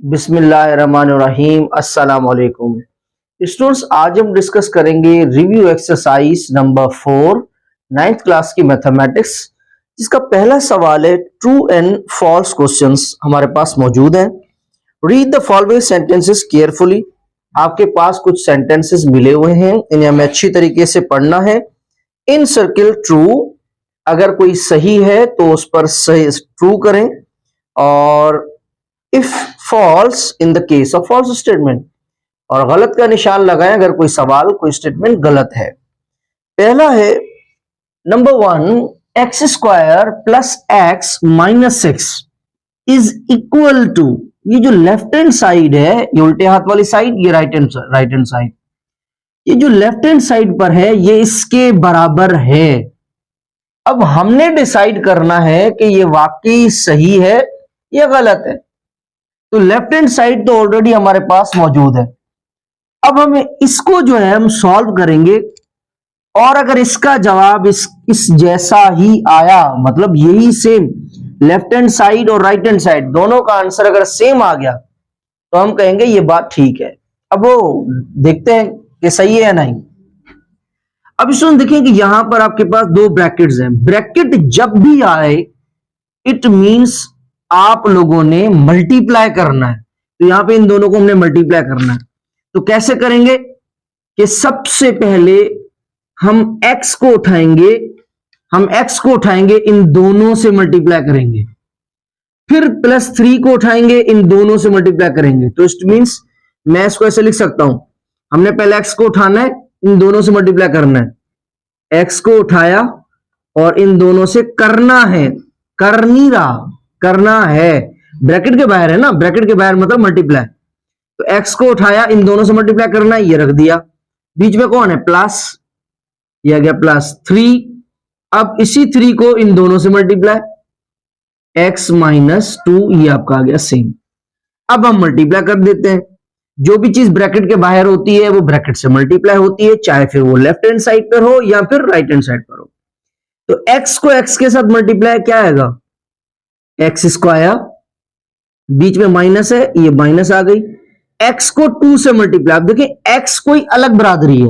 बिस्मिल्लाहिर्रहमानिर्रहीम। अस्सलाम वालेकुम स्टूडेंट्स, आज हम डिस्कस करेंगे review exercise number 4 ninth class की मैथमेटिक्स, जिसका पहला सवाल है ट्रू एंड फॉल्स क्वेश्चंस हमारे पास मौजूद हैं। Read the following sentences carefully. आपके पास कुछ सेंटेंसेस मिले हुए हैं, इन्हें हमें अच्छी तरीके से पढ़ना है। इन सर्किल ट्रू, अगर कोई सही है तो उस पर सही ट्रू करें, और if false in the case of false statement, और गलत का निशान लगाएं अगर कोई सवाल कोई स्टेटमेंट गलत है। पहला है number 1, X square plus X minus X is equal to, ये जो लेफ्ट हैंड साइड है, ये उल्टे हाथ वाली साइड, ये राइट हैंड साइड, ये जो लेफ्ट हैंड साइड पर है ये इसके बराबर है। अब हमने डिसाइड करना है कि ये वाकई सही है या गलत है। तो लेफ्ट हैंड साइड तो ऑलरेडी हमारे पास मौजूद है। अब हमें इसको जो है हम सॉल्व करेंगे, और अगर इसका जवाब इस जैसा ही आया, मतलब यही सेम, लेफ्ट हैंड साइड और राइट हैंड साइड दोनों का आंसर अगर सेम आ गया तो हम कहेंगे ये बात ठीक है। अब वो देखते हैं कि सही है या नहीं। अब इसमें देखिए कि यहां पर आपके पास दो ब्रैकेट्स हैं। ब्रैकेट जब भी आए इट मींस आप लोगों ने मल्टीप्लाई करना है, तो यहां पे इन दोनों को हमने मल्टीप्लाई करना है। तो कैसे करेंगे कि सबसे पहले हम x को उठाएंगे, इन दोनों से मल्टीप्लाई करेंगे, फिर प्लस 3 को उठाएंगे, इन दोनों से मल्टीप्लाई करेंगे। तो इट मींस मैं इसको ऐसे लिख सकता हूं, हमने पहले x को उठाना है, इन दोनों से मल्टीप्लाई करना है। x को उठाया और इन दोनों से करना है, कर नहीं रहा, करना है। ब्रैकेट के बाहर है ना, ब्रैकेट के बाहर मतलब मल्टीप्लाई। तो x को उठाया, इन दोनों से मल्टीप्लाई करना है, ये रख दिया। बीच में कौन है? प्लस, ये आ गया प्लस 3। अब इसी 3 को इन दोनों से मल्टीप्लाई, x माइनस 2, ये आपका आ गया सेम। अब हम मल्टीप्लाई कर देते हैं। जो भी चीज ब्रैकेट के बाहर होती है वो ब्रैकेट से मल्टीप्लाई होती है, चाहे फिर वो लेफ्ट हैंड साइड पर हो या फिर राइट हैंड साइड पर हो। तो x को x के साथ मल्टीप्लाई क्या आएगा? एक्स स्क्वायर, बीच में माइनस है, ये माइनस आ गई। x को 2 से मल्टीप्लाई, अब देखिए x कोई अलग बरादरी है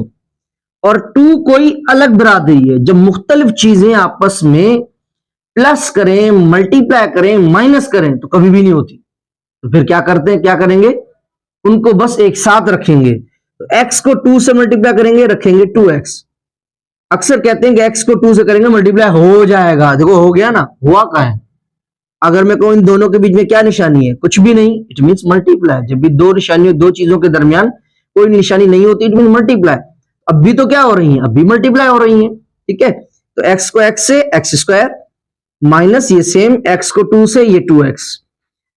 और 2 कोई अलग बरादरी है। जब मुख्तलिफ चीजें आपस में प्लस करें, मल्टीप्लाई करें, माइनस करें तो कभी भी नहीं होती। तो फिर क्या करते हैं, क्या करेंगे, उनको बस एक साथ रखेंगे। तो x को 2 से मल्टीप्लाई करेंगे, रखेंगे 2x। अक्सर कहते हैं कि x को 2 से करेंगे मल्टीप्लाई हो जाएगा, देखो हो गया ना, हुआ कहां है? अगर मैं कहूं इन दोनों के बीच में क्या निशानी है? कुछ भी नहीं, इट मींस मल्टीप्लाई। जब भी दो निशानियों, दो चीजों के दरमियान कोई निशानी नहीं होती, इट मींस मल्टीप्लाई। अब भी तो क्या हो रही है, अब भी मल्टीप्लाई हो रही है, ठीक है। तो x को x से एक्स स्क्वायर, माइनस ये सेम x को 2 से ये 2x,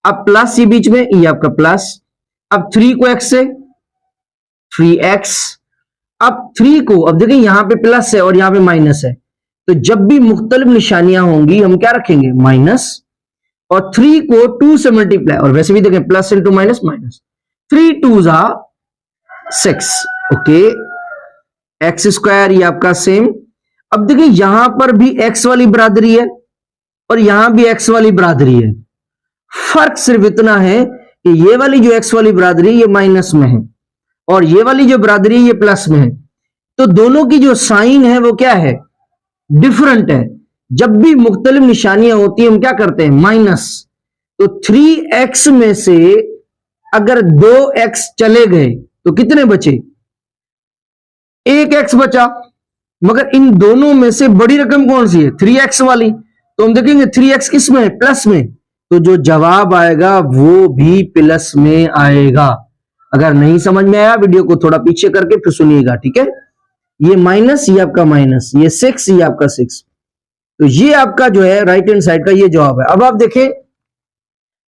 अब प्लस ये बीच में, ये आपका प्लस। अब 3 को x से 3x, अब 3 को, अब देखिए यहां पे प्लस है और यहां पे माइनस है, तो जब भी मुख्तलिफ निशानियां होंगी हम क्या रखेंगे? माइनस। और 3 को 2 से मल्टीप्लाई, और वैसे भी देखें plus into minus, minus. 3 2 6, okay. X square ये आपका सेम। अब देखिए यहां पर भी x वाली बरादरी है और यहां भी x वाली बरादरी है। फर्क सिर्फ इतना है कि ये वाली जो x वाली बरादरी ये माइनस में है और ये वाली जो बरादरी ये प्लस में है। तो दोनों की जो साइन है वो क्या है? डिफरेंट है। जब भी मुख्तलिफ निशानियां होती है हम क्या करते हैं? माइनस। तो 3x में से अगर 2x चले गए तो कितने बचे? 1x बचा। मगर इन दोनों में से बड़ी रकम कौन सी है? 3x वाली। तो हम देखेंगे 3x किस में है? प्लस में। तो जो जवाब आएगा वो भी प्लस में आएगा। अगर नहीं समझ में आया वीडियो को थोड़ा पीछे करके फिर सुनिएगा, ठीक है। ये माइनस, ये आपका माइनस, ये 6, ये आपका 6। तो ये आपका जो है राइट हैंड साइड का ये जवाब है। अब आप देखें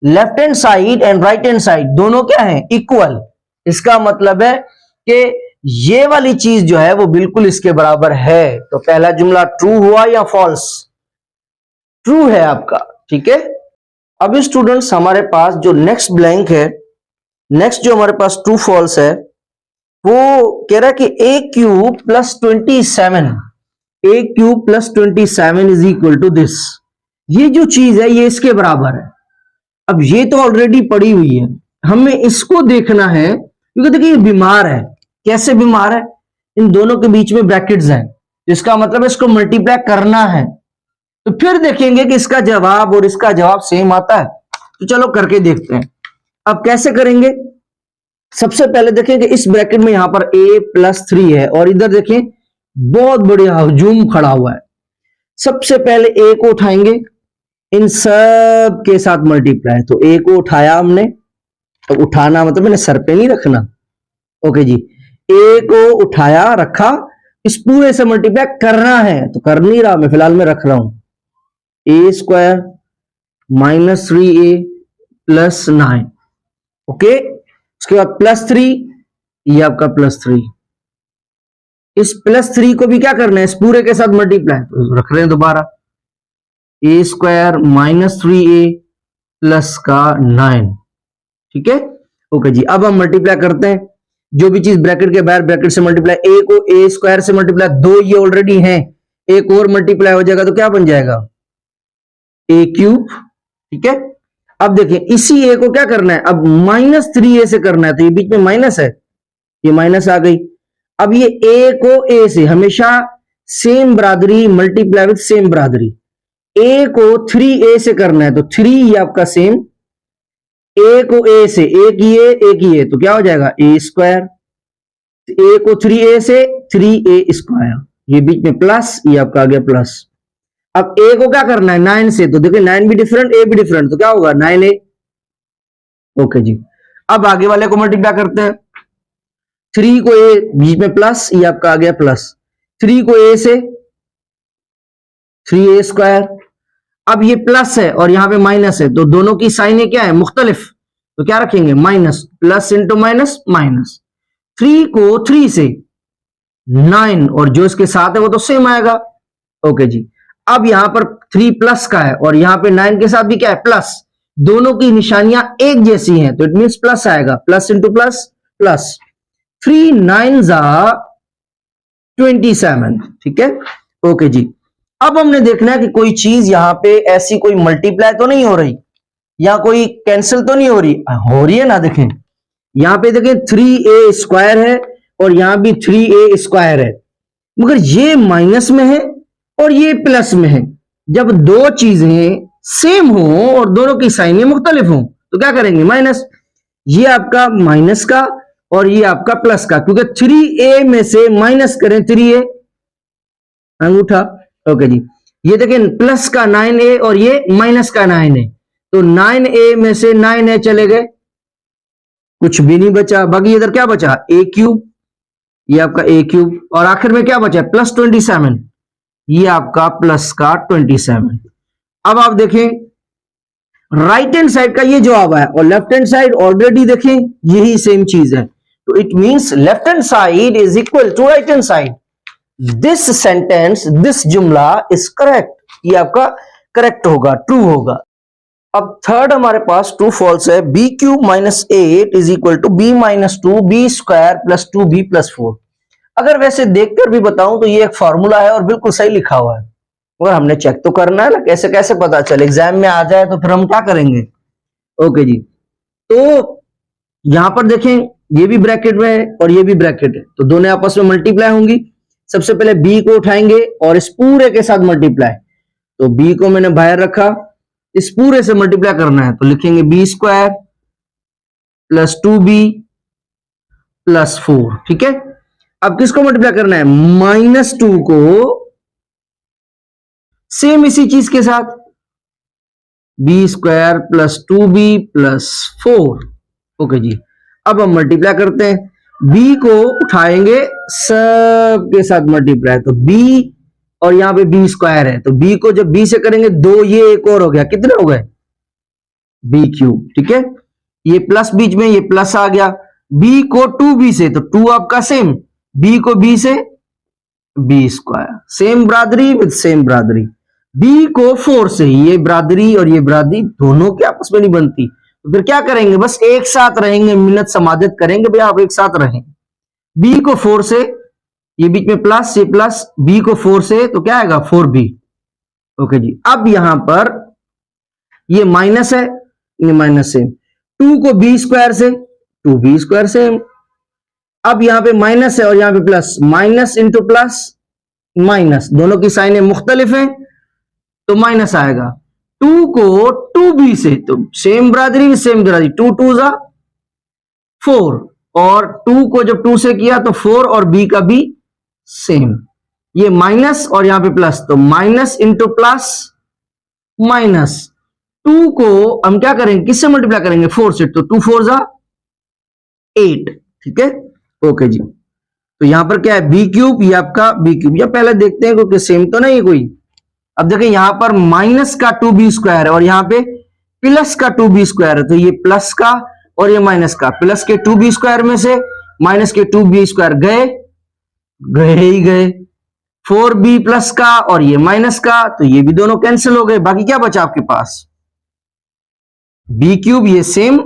left hand side and right hand side दोनों क्या है? इक्वल। इसका मतलब है कि ये वाली चीज जो है वो बिल्कुल इसके बराबर है। तो पहला जुमला ट्रू हुआ या फॉल्स? ट्रू है आपका, ठीक है। अब स्टूडेंट्स हमारे पास जो नेक्स्ट ब्लैंक है, नेक्स्ट जो हमारे पास ट्रू फॉल्स है, वो कह रहा है कि a cube plus 27, a cube plus 27 is equal to this. ये जो चीज है ये इसके बराबर है। अब ये तो ऑलरेडी पड़ी हुई है, हमें इसको देखना है, क्योंकि देखिए ये बीमार है। कैसे बीमार है? इन दोनों के बीच में ब्रैकेट्स हैं, इसका मतलब है इसको मल्टीप्लाई करना है। तो फिर देखेंगे कि इसका जवाब और इसका जवाब सेम आता है। तो चलो करके देखते हैं। अब कैसे करेंगे? सबसे पहले देखें कि इस ब्रैकेट में यहां पर a+3 है और इधर देखें बहुत बढ़िया हजूम खड़ा हुआ है। सबसे पहले a को उठाएंगे, इन सब के साथ मल्टीप्लाई। तो a को उठाया हमने, तो उठाना मतलब मैंने सर पे नहीं रखना। ओके जी, a को उठाया रखा, इस पूरे से मल्टीप्लाई करना है, तो कर नहीं रहा मैं, फिलहाल मैं रख रहा हूं। a² - 3a + 9। ओके, उसके बाद +3, ये आपका +3। इस +3 को भी क्या करना है? इस पूरे के साथ मल्टीप्लाई, तो रख रहे हैं दोबारा। a² - 3a + 9। ठीक है, ओके जी। अब हम मल्टीप्लाई करते हैं, जो भी चीज ब्रैकेट के बाहर ब्रैकेट से मल्टीप्लाई। a को a² से मल्टीप्लाई, 2 ये ऑलरेडी है, एक और मल्टीप्लाई हो जाएगा तो क्या बन जाएगा? a³। ठीक है, अब देखिए इसी a को क्या करना है? अब -3a से करना है, तो ये बीच में माइनस है, ये माइनस आ गई। अब ये a को a से हमेशा सेम बरादरी मल्टीप्लाई विद सेम बरादरी। a को 3a से करना है, तो 3 ये आपका सेम, a को a से एक ही है, तो क्या हो जाएगा? a²। a को 3a से 3a², ये बीच में प्लस, ये आपका आ गया प्लस। अब a को क्या करना है? 9 से, तो देखिए 9 भी डिफरेंट, a भी डिफरेंट, तो क्या होगा? 9a। ओके जी, अब आगे वाले को मल्टीप्लाई करते हैं। 3 को a बीच में प्लस, ये आपका आ गया प्लस। 3 को a से 3a²। अब ये प्लस है और यहां पे माइनस है, तो दोनों की साइनें क्या है? मुख्तलिफ, तो क्या रखेंगे? Minus, plus into minus minus. 3 को 3 से 9, और जो इसके साथ है वो तो सेम आएगा। ओके जी, अब यहां पर 3 प्लस का है और यहां पे 9 के साथ भी क्या है? प्लस। दोनों की निशानियां एक जैसी हैं, तो इट मींस प्लस आएगा, plus into plus plus. 3 9s are 27। ठीक है, ओके जी। अब हमने देखना है कि कोई चीज यहां पे ऐसी कोई मल्टीप्लाई तो नहीं हो रही, या कोई कैंसिल तो नहीं हो रही है ना। देखें यहां पे, देखें 3a² है और यहां भी 3a² है, मगर ये माइनस में है और ये प्लस में है। जब दो चीजें सेम हो और दोनों की साइनें मुख्तलिफ हो, तो क्या करेंगे? माइनस। ये आपका माइनस का और ये आपका प्लस का, क्योंकि 3a में से माइनस करें 3a, अंगूठा। ओके जी, ये देखें प्लस का 9a और ये माइनस का 9a, तो 9a में से 9a चले गए, कुछ भी नहीं बचा। बाकी इधर क्या बचा? a³, ये आपका a³, और आखिर में क्या बचा? +27, ये आपका प्लस का 27। अब आप देखें राइट हैंड साइड का ये जवाब है और लेफ्ट हैंड साइड ऑलरेडी देखें यही सेम चीज है, तो it means left hand side is equal to right hand side. This sentence, this जुमला इज करेक्ट, ये आपका करेक्ट होगा, ट्रू होगा। अब थर्ड हमारे पास ट्रू फॉल्स है। b³ - 8 is equal to b - 2b² + 2b + 4। अगर वैसे देखकर भी बताऊं तो ये एक फॉर्मूला है और बिल्कुल सही लिखा हुआ है, और हमने चेक तो करना है ना, कैसे कैसे पता चले, एग्जाम में आ जाए तो फिर हम क्या करेंगे। ओके जी, तो यहां पर देखें ये भी ब्रैकेट में है और ये भी ब्रैकेट है, तो दोनों आपस में मल्टीप्लाई होंगी। सबसे पहले b को उठाएंगे और इस पूरे के साथ मल्टीप्लाई, तो b को मैंने बाहर रखा, इस पूरे से मल्टीप्लाई करना है, तो लिखेंगे b² + 2b + 4। ठीक है, अब किसको मल्टीप्लाई करना है? -2 को सेम इसी चीज के साथ, b² + 2b + 4। ओके जी, अब हम मल्टीप्लाई करते हैं। b को उठाएंगे, सब के साथ मल्टीप्लाई, तो b और यहां पे b² है, तो b को जब b से करेंगे 2, ये एक और हो गया, कितने हो गए? b³। ठीक है, ये प्लस बीच में, ये प्लस आ गया। b को 2b से, तो 2 आपका सेम, b को b से b², सेम बरादरी विद सेम बरादरी। b को 4 से, ये बरादरी और ये बरादरी दोनों के आपस में नहीं बनती, तो फिर क्या करेंगे? बस एक साथ रहेंगे, मिन्नत समाजत करेंगे, भैया आप एक साथ रहें। b को 4 से, ये बीच में प्लस, ये प्लस, b को 4 से, तो क्या आएगा? 4b। ओके जी, अब यहां पर ये माइनस है, ये माइनस है, 2 को बी स्क्वायर से, 2b स्क्वायर से। अब यहां पे माइनस है और यहां पे plus, minus into plus minus, दोनों की साइनें मुख्तलिफ हैं तो माइनस आएगा। 2 को 2b से, तो सेम बरादरी भी सेम बरादरी, 2 2 जा 4, और 2 को जब 2 से किया तो 4 और b का b सेम, ये माइनस और यहां पे प्लस, तो माइनस इंटू प्लस माइनस। 2 को हम क्या करेंगे, किससे मल्टीप्लाई करेंगे, 4 से, तो 2 4 जा 8, ठीक है। ओके जी, तो यहां पर क्या है, बी क्यूब, ये आपका बी क्यूब, या पहले देखते हैं क्योंकि सेम तो नहीं है कोई। अब देखिए यहां पर माइनस का 2b स्क्वायर है और यहां पे प्लस का 2b स्क्वायर है, तो ये प्लस का और ये माइनस का, प्लस के 2b स्क्वायर में से माइनस के 2b स्क्वायर गए, गए ही गए, 4b प्लस का और ये माइनस का, तो ये भी दोनों कैंसिल हो गए, बाकी क्या बचा आपके पास, बी क्यूब, ये सेम,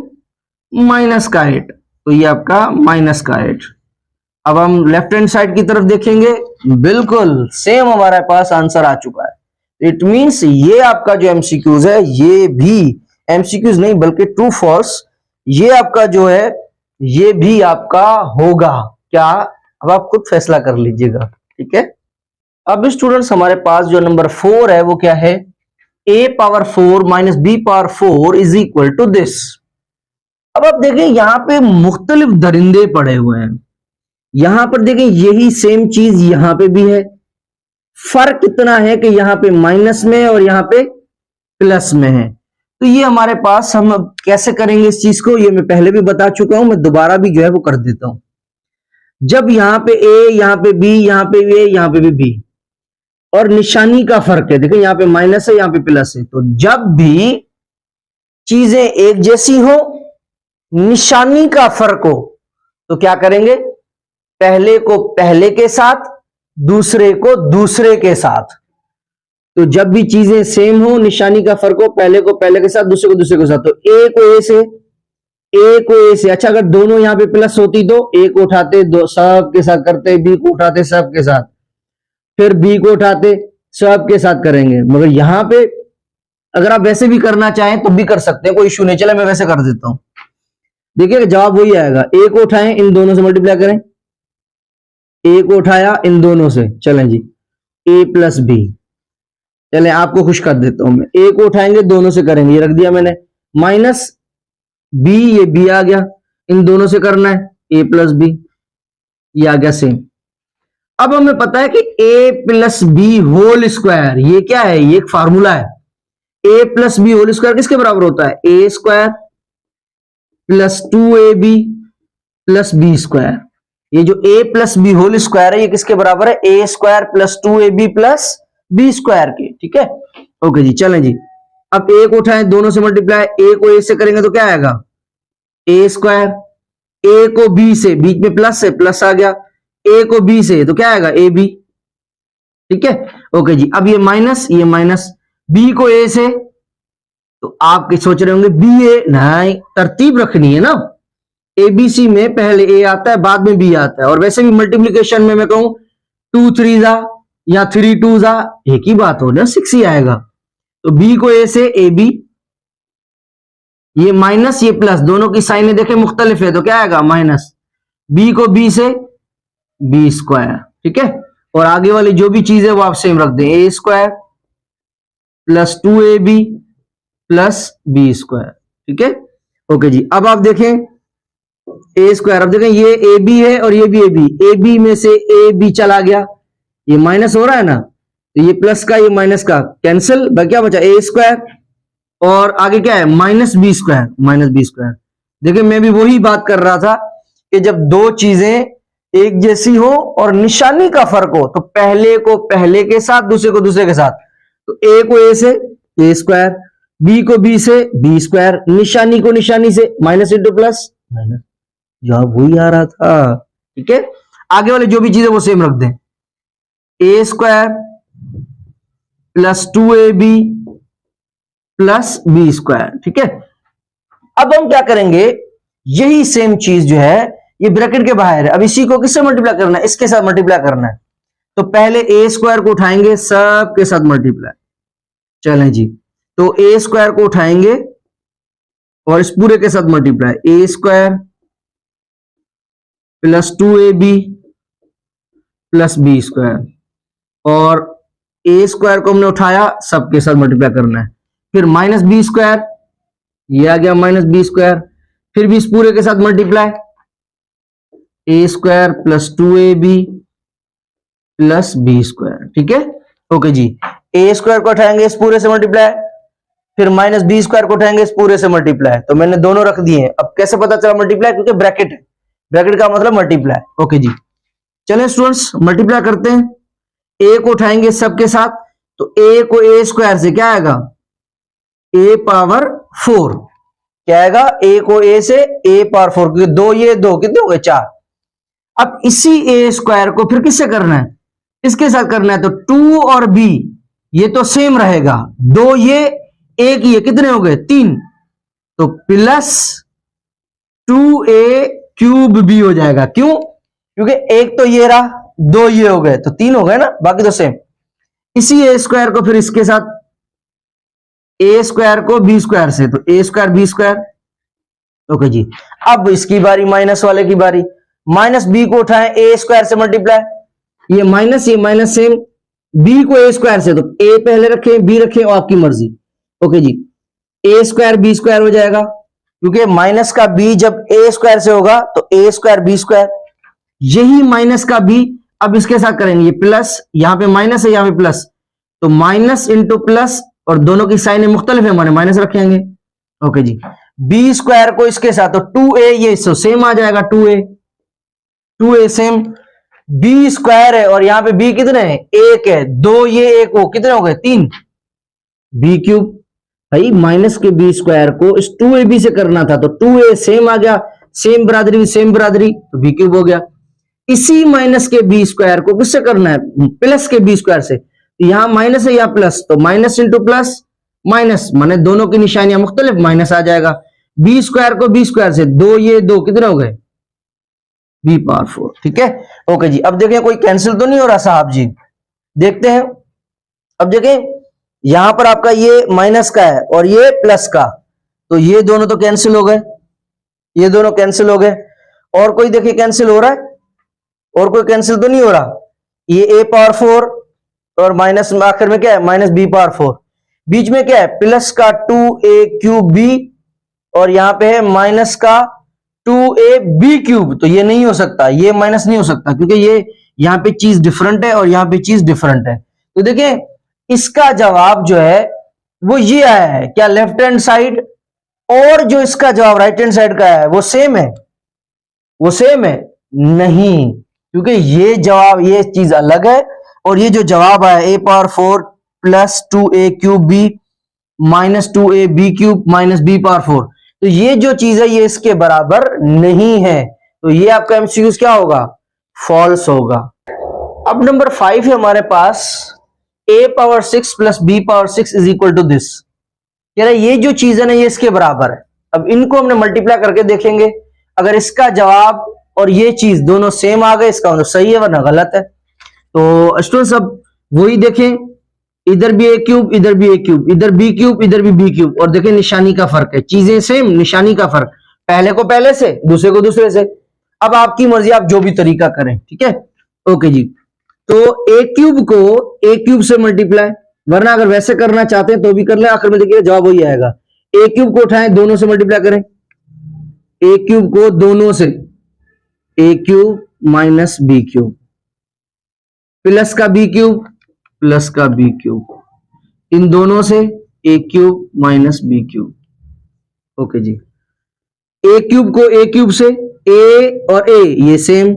माइनस का 8, तो ये आपका माइनस का 8। अब हम लेफ्ट हैंड साइड की तरफ देखेंगे, बिल्कुल सेम हमारे पास आंसर आ चुका है। इट मींस ये आपका जो एमसीक्यूज है, ये भी एमसीक्यूज नहीं बल्कि ट्रू फॉल्स, ये आपका जो है ये भी आपका होगा क्या, अब आप खुद फैसला कर लीजिएगा, ठीक है। अब स्टूडेंट्स हमारे पास जो नंबर 4 है वो क्या है, a power 4 minus b power 4 is equal to this. अब आप देखें यहां पे मुख्तलिफ दरिंदे पड़े हुए हैं, यहां पर देखें यही सेम चीज यहां पे भी है, फर्क इतना है कि यहां पे माइनस में और यहां पे प्लस में है। तो ये हमारे पास, हम कैसे करेंगे इस चीज को, ये मैं पहले भी बता चुका हूं, मैं दोबारा भी जो है वो कर देता हूं। जब यहां पे a, यहां पे b, यहां पे a, यहां पे भी b, और निशानी का फर्क है, देखिए यहां पे माइनस है यहां पे प्लस है, तो जब भी चीजें एक जैसी हो, निशानी का फर्क हो, तो क्या करेंगे, पहले को पहले के साथ, दूसरे को दूसरे के साथ। तो जब भी चीजें सेम हो, निशानी का फर्क हो, पहले को पहले के साथ, दूसरे को दूसरे के साथ, तो ए को ए से, ए को ए से, अच्छा अगर दोनों यहां पे प्लस होती तो ए को उठाते दो सब के साथ करते, बी को उठाते सब के साथ, फिर बी को उठाते सब के साथ करेंगे, मगर यहां पे अगर आप वैसे भी करना चाहें तो भी कर सकते हैं, कोई इशू नहीं। चला मैं वैसे कर देता हूं, देखिए जवाब वही आएगा, ए को उठाएं इन दोनों से मल्टीप्लाई करें, ए को उठाया इन दोनों से, चलें जी, ए प्लस बी, चलें आपको खुश कर देता हूं मैं, ए को उठाएंगे दोनों से करेंगे, ये रख दिया मैंने, माइनस बी, ये बी आ गया, इन दोनों से करना है, ए प्लस बी, ये आ गया सेम। अब हमें पता है कि A plus B whole square, ये क्या है, ये एक फार्मूला है, A plus B whole square किसके बराबर होता है, ए square plus 2ab plus B square. ये जो a plus B whole square है ये किसके बराबर है, ए square plus 2ab plus B square के, ठीक है। ओके जी, चलें जी, अब a को उठाएं दोनों से मल्टीप्लाई, a को a से करेंगे तो क्या आएगा, a स्क्वायर, a को b से, बीच में प्लस है, प्लस आ गया, a को b से तो क्या आएगा, ab, ठीक है। ओके जी, अब ये माइनस b को a से, तो आप सोच रहे होंगे बी ए, नहीं तरतीब रखनी है ना, एबीसी में पहले ए आता है बाद में बी आता है, और वैसे भी मल्टीप्लिकेशन में मैं कहूं 2 3 जा या 3 2 जा एक ही बात हो ना, 6 ही आएगा। तो बी को ए से ए बी, ये माइनस ये प्लस, दोनों की साइनें देखें मुख्तलिफ है तो क्या आएगा माइनस, बी को बी से बी स्क्वायर, ठीक है। और आगे वाली जो भी चीज है वो आप सेम रख दें, A square plus 2ab plus B square, ठीक है। ओके जी, अब आप देखें ए स्क्वायर, अब देखें ये ए बी है और ये भी ए बी में से ए बी चला गया, ये माइनस हो रहा है ना, तो ये प्लस का ये माइनस का कैंसिल, क्या बचा, ए स्क्वायर और आगे क्या है माइनस बी स्क्वायर। देखिए मैं भी वही बात कर रहा था कि जब दो चीजें एक जैसी हो और निशानी का फर्क हो, तो पहले को पहले के साथ, दूसरे को दूसरे के साथ, तो ए को ए से ए स्क्वायर, बी को बी से बी स्क्वायर, निशानी को निशानी से माइनस इंटू प्लस माइनस, जवाब वही आ रहा था, ठीक है। आगे वाले जो भी चीजें वो सेम रख दें, A square plus 2ab plus B square, ठीक है। अब हम क्या करेंगे, यही सेम चीज जो है ये ब्रैकेट के बाहर है, अब इसी को किससे मल्टीप्लाई करना है, इसके साथ मल्टीप्लाई करना है, तो पहले ए स्क्वायर को उठाएंगे सब के साथ मल्टीप्लाई, चलें जी, तो ए स्क्वायर को उठाएंगे और इस पूरे के साथ multiply A square plus 2ab plus B square, और ए स्क्वायर को हमने उठाया, सबके साथ मल्टीप्लाई करना है। फिर माइनस बी स्क्वायर, ये आ गया माइनस बी स्क्वायर, फिर भी इस पूरे के साथ multiply A square plus 2ab plus B square. ठीक है, ओके जी। ए स्क्वायर को उठाएंगे इस पूरे से मल्टीप्लाई, फिर माइनस बी स्क्वायर को उठाएंगे इस पूरे से मल्टीप्लाई। तो मैंने दोनों रख दिए। अब कैसे पता चला मल्टीप्लाई? क्योंकि ब्रैकेट है, ब्रैकेट का मतलब मल्टीप्लाई। ओके जी, चलें स्टूडेंट्स मल्टीप्लाई करते हैं। ए को उठाएंगे सबके साथ, तो ए को ए स्क्वायर से क्या आएगा? ए पावर 4। क्या आएगा? ए को ए से ए पावर 4, क्योंकि दो ये दो कितने हो गए? 4। अब इसी ए स्क्वायर को फिर किससे करना है? इसके साथ करना है। तो 2 और बी ये तो सेम रहेगा, दो ये एक ये कितने हो गए? 3। तो प्लस 2a क्यूब बी हो जाएगा। क्यों? क्योंकि एक तो ये रहा, दो ये हो गए, तो 3 हो गए ना, बाकी तो सेम। इसी ए स्क्वायर को फिर इसके साथ, ए स्क्वायर को बी स्क्वायर से, तो ए स्क्वायर बी स्क्वायर। ओके जी, अब इसकी बारी, माइनस वाले की बारी। माइनस बी को उठाएं ए स्क्वायर से मल्टीप्लाई, ये माइनस सेम, बी को ए स्क्वायर से, तो ए पहले रखें बी रखें, और आपकी मर्जी। ओके जी, ए स्क्वायर बी स्क्वायर हो जाएगा, क्योंकि माइनस का बी जब ए स्क्वायर से होगा तो ए स्क्वायर बी स्क्वायर। यही माइनस का बी अब इसके साथ करेंगे, ये प्लस, यहां पे माइनस है, यहां पे प्लस, तो माइनस इंटू प्लस, और दोनों की साइन मुख्तलिफ है, हमारे माइनस रखेंगे। ओके जी, बी स्क्वायर को इसके साथ, तो 2a ये सेम आ जाएगा, 2a सेम। बी स्क्वायर है और यहां पे बी कितने हैं? 1 है, दो ये एक वो कितने हो गए? 3। बी क्यूब, भाई माइनस के बी स्क्वायर को इस 2ab से करना था, तो 2a सेम आ गया, सेम बरादरी सेम बरादरी, तो बी क्यूब हो गया। इसी माइनस के बी स्क्वायर को किससे करना है? प्लस के बी स्क्वायर से। यहां माइनस है, यहां प्लस, तो माइनस इंटू प्लस माइनस, माने दोनों की निशानियां मुख्तलिफ, माइनस आ जाएगा। बी स्क्वायर को बी स्क्वायर से, दो ये दो कितने हो गए? B power 4। ठीक है, ओके जी। अब देखें कोई कैंसिल तो नहीं हो रहा साहब जी, देखते हैं। अब देखें यहां पर आपका ये माइनस का है और ये प्लस का, तो ये दोनों तो कैंसिल हो गए, ये दोनों कैंसिल हो गए। और कोई देखिए कैंसिल हो रहा है? और कोई कैंसिल तो नहीं हो रहा? ये ए पावर 4 और माइनस में आखिर में क्या है? Minus B power 4। बीच में क्या है? प्लस का 2a क्यूब बी, और यहां पे है माइनस का 2a बी क्यूब। तो ये नहीं हो सकता, ये माइनस नहीं हो सकता, क्योंकि ये यहां पे चीज डिफरेंट है और यहां पे चीज डिफरेंट है। तो देखिए इसका जवाब जो है वो ये आया है, क्या लेफ्ट हैंड साइड और जो इसका जवाब राइट हैंड साइड का है वो सेम है? वो सेम है? नहीं, क्योंकि ये जवाब, ये चीज अलग है, और ये जो जवाब आया A power 4 plus 2a cube B minus 2a B cube minus B power 4, तो ये जो चीज है ये इसके बराबर नहीं है। तो ये आपका एमसीक्यूज क्या होगा? फॉल्स होगा। अब नंबर 5 है हमारे पास, a power 6 plus b power 6 is equal to this. कह रहा है ये जो चीज है ना ये इसके बराबर है। अब इनको हमने मल्टीप्लाई करके देखेंगे, अगर इसका जवाब और ये चीज दोनों सेम आ गए, इसका मतलब सही है वरना गलत है। तो स्टूडेंट्स अब वही देखें, इधर भी ए क्यूब, इधर भी ए क्यूब, इधर बी क्यूब, इधर भी बी क्यूब, और देखें निशानी का फर्क है, चीजें सेम, निशानी का फर्क, पहले को पहले से, दूसरे को दूसरे से। अब आपकी मर्जी, आप जो भी तरीका करें। ठीक है, ओके जी। तो ए क्यूब को ए क्यूब से मल्टीप्लाई, वरना अगर वैसे करना चाहते हैं तो भी कर ले, आखिर में देखिए जवाब वही आएगा। ए क्यूब को उठाएं, दोनों से मल्टीप्लाई करें, ए क्यूब को दोनों से, A cube minus B cube plus का बी क्यूब प्लस का बी क्यूब, इन दोनों से A cube minus B cube. Okay जी, ए क्यूब को ए क्यूब से, ए और ए ये सेम,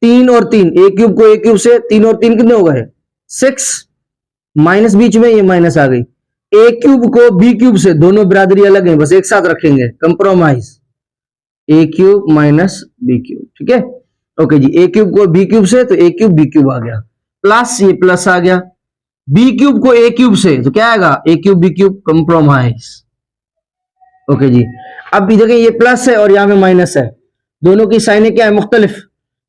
3 और 3, ए क्यूब को ए क्यूब से, 3 और 3 कितने हो गए? 6, माइनस बीच में, ये माइनस आ गई। ए क्यूब को बी क्यूब से, दोनों बरादरी अलग है, बस एक साथ रखेंगे, कंप्रोमाइज, ए क्यूब माइनस बी क्यूब। ठीक है, ओके जी। ए क्यूब को बी क्यूब से, तो ए क्यूब बी क्यूब आ गया, प्लस ये प्लस आ गया। बी क्यूब को ए क्यूब से, तो क्या आएगा? A cube B cube, compromise. Okay जी, अब देखिए ये प्लस है और यहां पे माइनस है, दोनों की साइनें क्या है? मुख्तलिफ,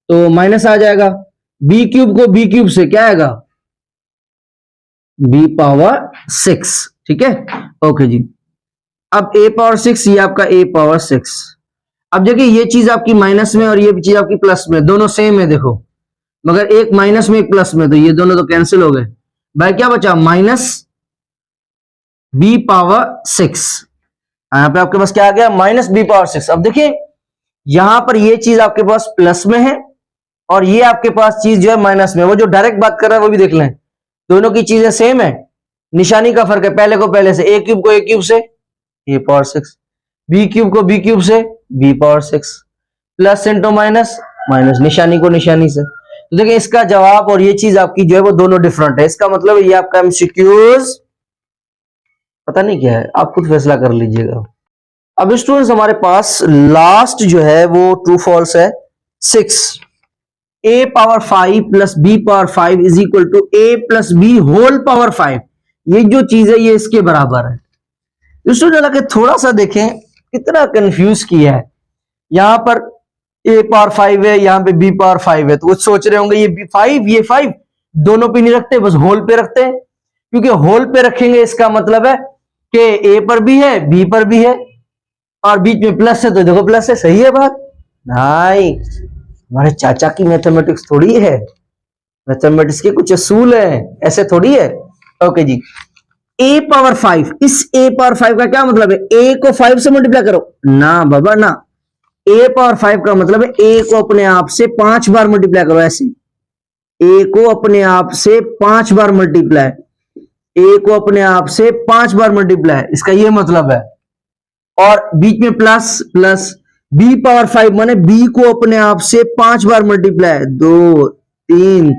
तो माइनस आ जाएगा। बी क्यूब को बी क्यूब से क्या आएगा? B power 6। ठीक है, ओके जी। अब a पावर 6 ये आपका a पावर 6। अब देखिए ये चीज आपकी माइनस में और ये चीज आपकी प्लस में, दोनों सेम है देखो, मगर एक माइनस में एक प्लस में, तो ये दोनों तो कैंसिल हो गए। भाई क्या बचा, माइनस b पावर 6। यहां पे आपके पास क्या आ गया, माइनस b पावर 6। अब देखिए यहां पर ये चीज आपके पास प्लस में है और ये आपके पास चीज जो है माइनस में। वो जो डायरेक्ट बात कर रहा है वो भी देख लें, दोनों की चीजें सेम है, निशानी का फर्क है। पहले को पहले से, a क्यूब को a क्यूब से a पावर 6, b क्यूब को b क्यूब से b power 6, plus into minus, minus निशानी को निशानी से। तो देखिए इसका जवाब और ये चीज आपकी जो है वो दोनों डिफरेंट है। इसका मतलब ये आपका एमसीक्यूज पता नहीं क्या है, आप खुद फैसला कर लीजिएगा। अब स्टूडेंट्स हमारे पास लास्ट जो है वो ट्रू फॉल्स है 6। a power 5 plus b power 5 is equal to a plus b whole power 5। ये जो चीज है ये इसके बराबर है। स्टूडेंट अगर थोड़ा सा देखें कितना कंफ्यूज किया है, यहां पर a पावर 5 है, यहां पे b पावर 5 है, तो वो सोच रहे होंगे ये b5 ये 5 दोनों पे नहीं रखते, बस होल पे रखते हैं। क्योंकि होल पे रखेंगे इसका मतलब है कि a पर भी है b पर भी है और बीच में प्लस है, तो देखो प्लस है, सही है बात। नहीं, हमारे चाचा की मैथमेटिक्स थोड़ी है, मैथमेटिक्स के कुछ असूल है, ऐसे थोड़ी है। ओके जी, a पावर 5, इस a पावर 5 का क्या मतलब है, a को 5 से मल्टीप्लाई करो ना बाबा ना, a पावर 5 का मतलब है a को अपने आप से 5 बार मल्टीप्लाई करो, ऐसे a को अपने आप से 5 बार मल्टीप्लाई, a को अपने आप से 5 बार मल्टीप्लाई, इसका ये मतलब है। और बीच में प्लस प्लस, b पावर 5 माने b को अपने आप से 5 बार मल्टीप्लाई, 2 3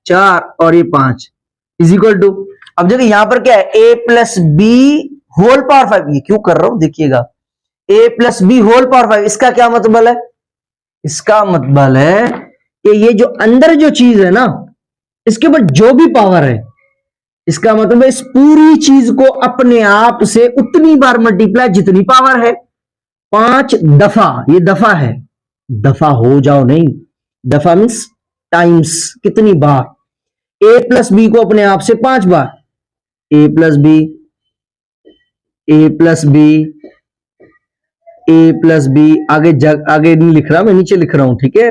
4 और ये 5 इज इक्वल टू। अब देखिए यहां पर क्या है, a plus B whole power 5, ये क्यों कर रहा हूं देखिएगा, a plus B whole power 5, इसका क्या मतलब है, इसका मतलब है कि ये जो अंदर जो चीज है ना, इसके ऊपर जो भी पावर है, इसका मतलब है इस पूरी चीज को अपने आप से उतनी बार मल्टीप्लाई जितनी पावर है। 5 दफा, ये दफा है, दफा हो जाओ नहीं, दफा मीन्स टाइम्स, कितनी बार, a प्लस बी को अपने आप से 5 बार, a plus B, a plus B, a plus B, आगे नहीं लिख रहा मैं, नीचे लिख रहा हूं, ठीक है,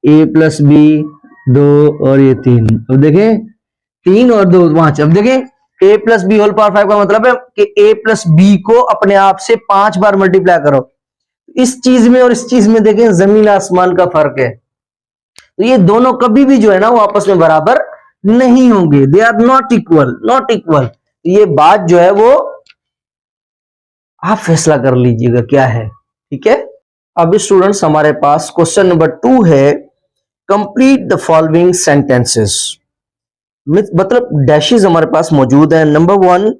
a प्लस बी 2 और ये 3। अब देखें 3 और 2 5। अब देखें a plus B whole power 5 का मतलब है कि a प्लस बी को अपने आप से 5 बार मल्टीप्लाई करो। इस चीज में और इस चीज में देखें जमीन आसमान का फर्क है, तो ये दोनों कभी भी जो है ना वो आपस में बराबर नहीं होंगे, they are not equal, not equal. ये बात जो है वो आप फैसला कर लीजिएगा क्या है, ठीक है। अब स्टूडेंट्स हमारे पास क्वेश्चन नंबर 2 है, कंप्लीट द फॉलोइंग सेंटेंसेस। मतलब डैशेस हमारे पास मौजूद है। Number 1,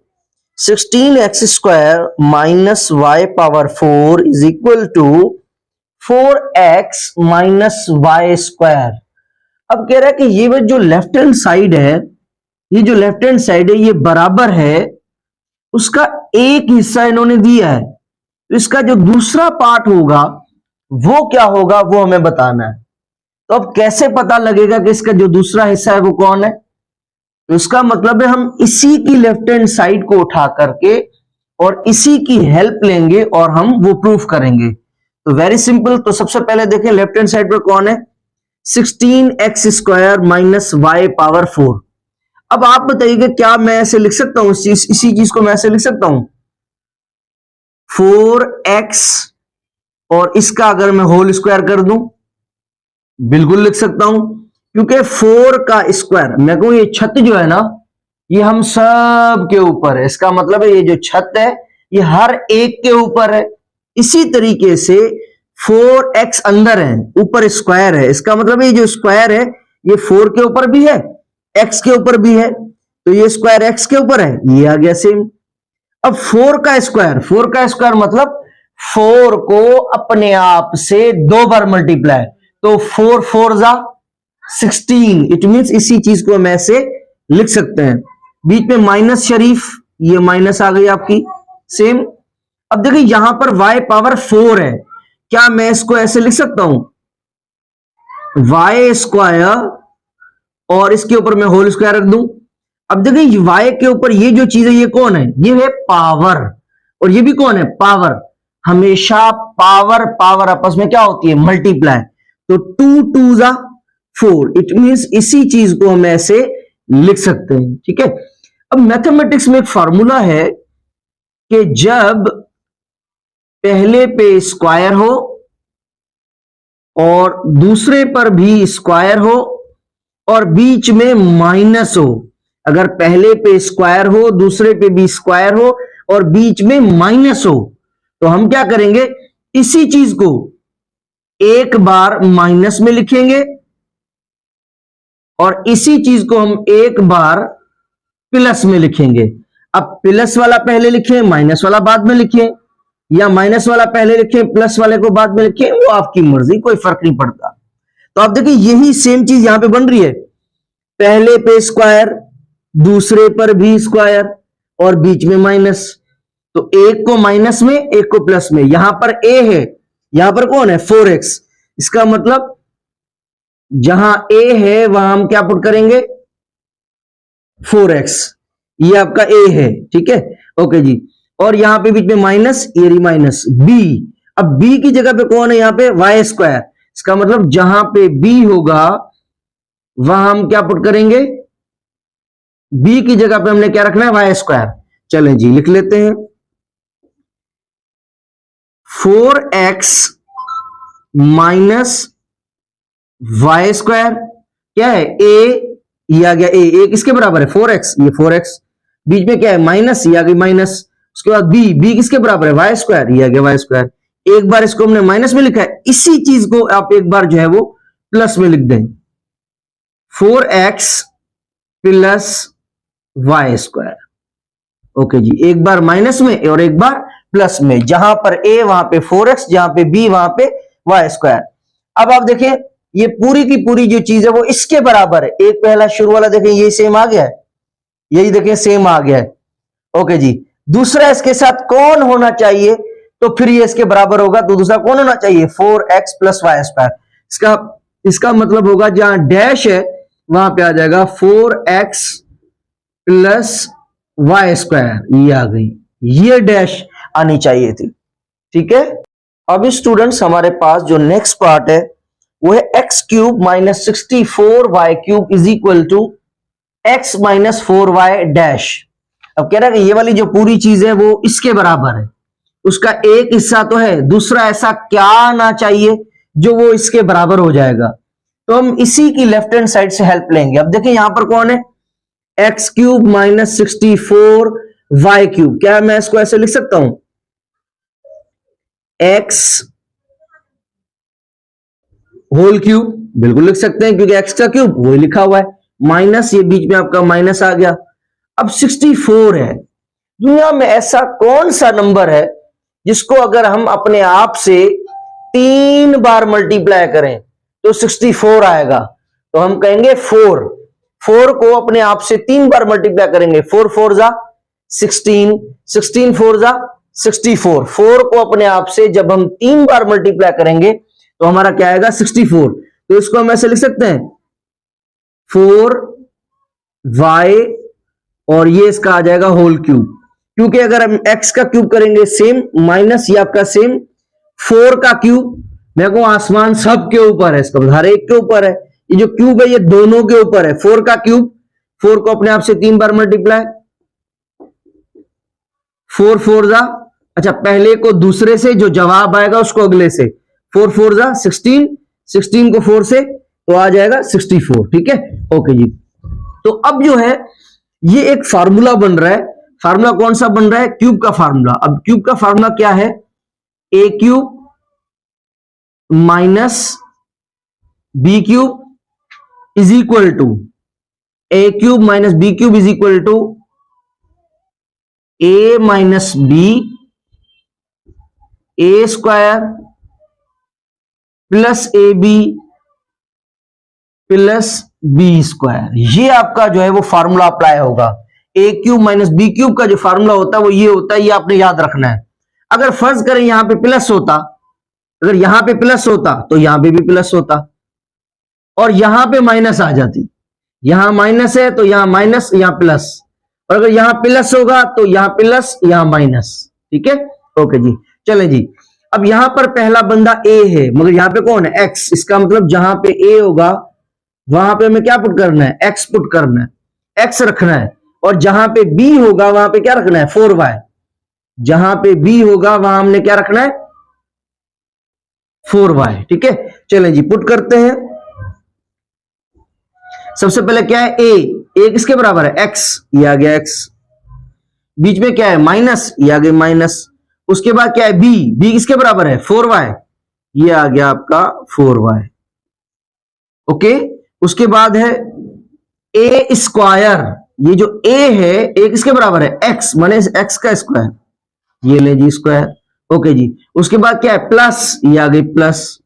16x square minus Y power 4 is equal to 4x minus Y square. अब कह रहा है कि ये जो लेफ्ट हैंड साइड है, ये जो लेफ्ट हैंड साइड है ये बराबर है, उसका एक हिस्सा इन्होंने दिया है, तो इसका जो दूसरा पार्ट होगा वो क्या होगा वो हमें बताना है। तो अब कैसे पता लगेगा कि इसका जो दूसरा हिस्सा है वो कौन है, तो इसका मतलब है हम इसी की लेफ्ट हैंड साइड को उठा करके और इसी की हेल्प लेंगे और हम वो प्रूफ करेंगे। तो वेरी सिंपल, तो सबसे पहले देखें लेफ्ट हैंड साइड पर कौन है, 16x square minus Y power 4। अब आप बताइए क्या मैं ऐसे लिख सकता हूं, इसी चीज को मैं ऐसे लिख सकता हूं 4x और इसका अगर मैं होल स्क्वायर कर दूं, बिल्कुल लिख सकता हूं, क्योंकि 4 का स्क्वायर, मैं कहूं ये छत जो है ना ये हम सब के ऊपर है, इसका मतलब है ये जो छत है ये हर एक के ऊपर है। इसी तरीके से 4x अंदर है, ऊपर स्क्वायर है, इसका मतलब ये जो स्क्वायर है ये 4 के ऊपर भी है, x के ऊपर भी है, तो ये स्क्वायर x के ऊपर है, ये आ गया सेम। अब 4 का स्क्वायर मतलब 4 को अपने आप से 2 बार मल्टीप्लाई, तो 4 4 जा 16, इट मींस इसी चीज को हम ऐसे लिख सकते हैं। बीच में माइनस शरीफ, ये माइनस आ गई आपकी सेम। अब देखिए यहां पर y पावर 4 है, क्या मैं इसको ऐसे लिख सकता हूं y स्क्वायर और इसके ऊपर मैं होल स्क्वायर रख दूं। अब देखिए y के ऊपर ये जो चीज है ये कौन है, ये है पावर, और ये भी कौन है, पावर। हमेशा पावर पावर आपस में क्या होती है, मल्टीप्लाई। तो 2 2 जा 4, इट मींस इसी चीज को हम ऐसे लिख सकते हैं, ठीक है। अब मैथमेटिक्स में एक फॉर्मूला है कि जब पहले पे स्क्वायर हो और दूसरे पर भी स्क्वायर हो और बीच में माइनस हो, अगर पहले पे स्क्वायर हो, दूसरे पे भी स्क्वायर हो और बीच में माइनस हो, तो हम क्या करेंगे, इसी चीज को एक बार माइनस में लिखेंगे और इसी चीज को हम एक बार प्लस में लिखेंगे। अब प्लस वाला पहले लिखें, माइनस वाला बाद में लिखें, या माइनस वाला पहले लिखें, प्लस वाले को बाद में लिखें, वो आपकी मर्जी, कोई फर्क नहीं पड़ता। तो आप देखिए यही सेम चीज यहां पे बन रही है, पहले पे स्क्वायर, दूसरे पर भी स्क्वायर और बीच में माइनस। तो एक को माइनस में, एक को प्लस में। यहां पर ए है, यहां पर कौन है, 4x। इसका मतलब जहां ए है वहां हम क्या पुट करेंगे, 4x। ये आपका ए है, ठीक है, ओके जी। और यहां पे बीच में माइनस, ये रही माइनस बी। अब बी की जगह पे कौन है, यहां पे वाई स्क्वायर। इसका मतलब जहां पे बी होगा वहां हम क्या पुट करेंगे, बी की जगह पे हमने क्या रखना है, वाई स्क्वायर। चलें जी लिख लेते हैं, 4x माइनस वाई स्क्वायर क्या है, ए, ये आ गया ए किसके बराबर है, 4x, ये 4x। बीच में क्या है, माइनस, ये आ गई माइनस। उसके बाद बी किसके बराबर है, वाई स्क्वायर, ये आ गया वाई स्क्वायर। एक बार इसको हमने माइनस में लिखा है, इसी चीज को आप एक बार जो है वो प्लस में लिख दें, 4x plus Y square. Okay जी, एक बार माइनस में और एक बार प्लस में, जहां पर ए वहां पे 4x, जहां पे बी वहां पे वाई स्क्वायर। अब आप देखें ये पूरी की पूरी जो चीज है वो इसके बराबर है। एक पहला शुरू वाला देखें ये सेम आ गया है, यही देखें सेम आ गया है। ओके जी, दूसरा इसके साथ कौन होना चाहिए, तो फिर ये इसके बराबर होगा, तो दूसरा कौन होना चाहिए, 4x प्लस वाई स्क्वायर। इसका मतलब होगा जहां डैश है वहां पे आ जाएगा 4x प्लस वाई स्क्वायर, ये आ गई, ये डैश आनी चाहिए थी, ठीक है। अब स्टूडेंट्स हमारे पास जो नेक्स्ट पार्ट है वो है x cube minus 64y cube is equal to x minus 4y dash. अब कह रहा है कि ये वाली जो पूरी चीज है वो इसके बराबर है, उसका एक हिस्सा तो है, दूसरा ऐसा क्या आना चाहिए जो वो इसके बराबर हो जाएगा। तो हम इसी की लेफ्ट हैंड साइड से हेल्प लेंगे। अब देखिए यहां पर कौन है, x cube minus 64y cube, क्या मैं इसको ऐसे लिख सकता हूं, x होल क्यूब, बिल्कुल लिख सकते हैं क्योंकि x का क्यूब वही लिखा हुआ है, माइनस ये बीच में आपका माइनस आ गया। अब 64 है, दुनिया में ऐसा कौन सा नंबर है जिसको अगर हम अपने आप से 3 बार मल्टीप्लाई करें तो 64 आएगा। तो हम कहेंगे 4 को अपने आप से 3 बार मल्टीप्लाई करेंगे, 4 4 जा 16, 16 4 जा 64। 4 को अपने आप से जब हम 3 बार मल्टीप्लाई करेंगे तो हमारा क्या आएगा, 64। तो इसको हम ऐसे लिख सकते हैं 4y और ये इसका आ जाएगा होल क्यूब, क्योंकि अगर हम x का क्यूब करेंगे सेम, माइनस ये आपका सेम, 4 का क्यूब, मैं कहूं आसमान सब के ऊपर है, इसका हर एक के ऊपर है, ये जो क्यूब है ये दोनों के ऊपर है। 4 का क्यूब, 4 को अपने आप से 3 बार मल्टीप्लाई, 4 4 जा, अच्छा पहले को दूसरे से, जो जवाब आएगा उसको अगले से, 4 4 जा 16, 16 को 4 से तो आ जाएगा 64, ठीक है, ओके जी। तो अब जो है ये एक फार्मूला बन रहा है, फार्मूला कौन सा बन रहा है, क्यूब का फार्मूला। अब क्यूब का फार्मूला क्या है, A cube minus B cube is equal to, A cube minus B cube is equal to A minus B A square plus A B plus B square. ये आपका जो है वो फार्मूला अप्लाई होगा। A cube minus B cube का जो formula होता है वो ये होता है, ये आपने याद रखना है। अगर फर्ज करें यहां पे प्लस होता, अगर यहां पे प्लस होता तो यहां पे भी प्लस होता, और यहां पे माइनस आ जाती, यहां माइनस है तो यहां माइनस, यहां प्लस, और अगर यहां प्लस होगा तो यहां प्लस यहां माइनस, ठीक है, ओके जी। चलें जी, अब यहां पर पहला बंदा ए है, मगर यहां पे कौन है, एक्स। इसका मतलब जहां पे ए होगा वहां पे हमें क्या पुट करना है, एक्स पुट करना है, एक्स रखना है। और जहां पे बी होगा वहां पे क्या रखना है, 4y। जहां पे बी होगा वहां हमने क्या रखना है, 4y। ठीक है, चलें जी, पुट करते हैं। सबसे पहले क्या है, ए किसके बराबर है, एक्स, ये आ गया एक्स। बीच में क्या है, माइनस, ये आ गया माइनस। उसके बाद क्या है, बी किसके बराबर है, 4y, ये आ गया आपका 4y। ओके, उसके बाद है ए स्क्वायर। ये जो ए है, ए किसके बराबर है, एक्स, माने एक्स का स्क्वायर, ये ले जी स्क्वायर। ओके जी, उसके बाद क्या है, प्लस, ये आ गई प्लस।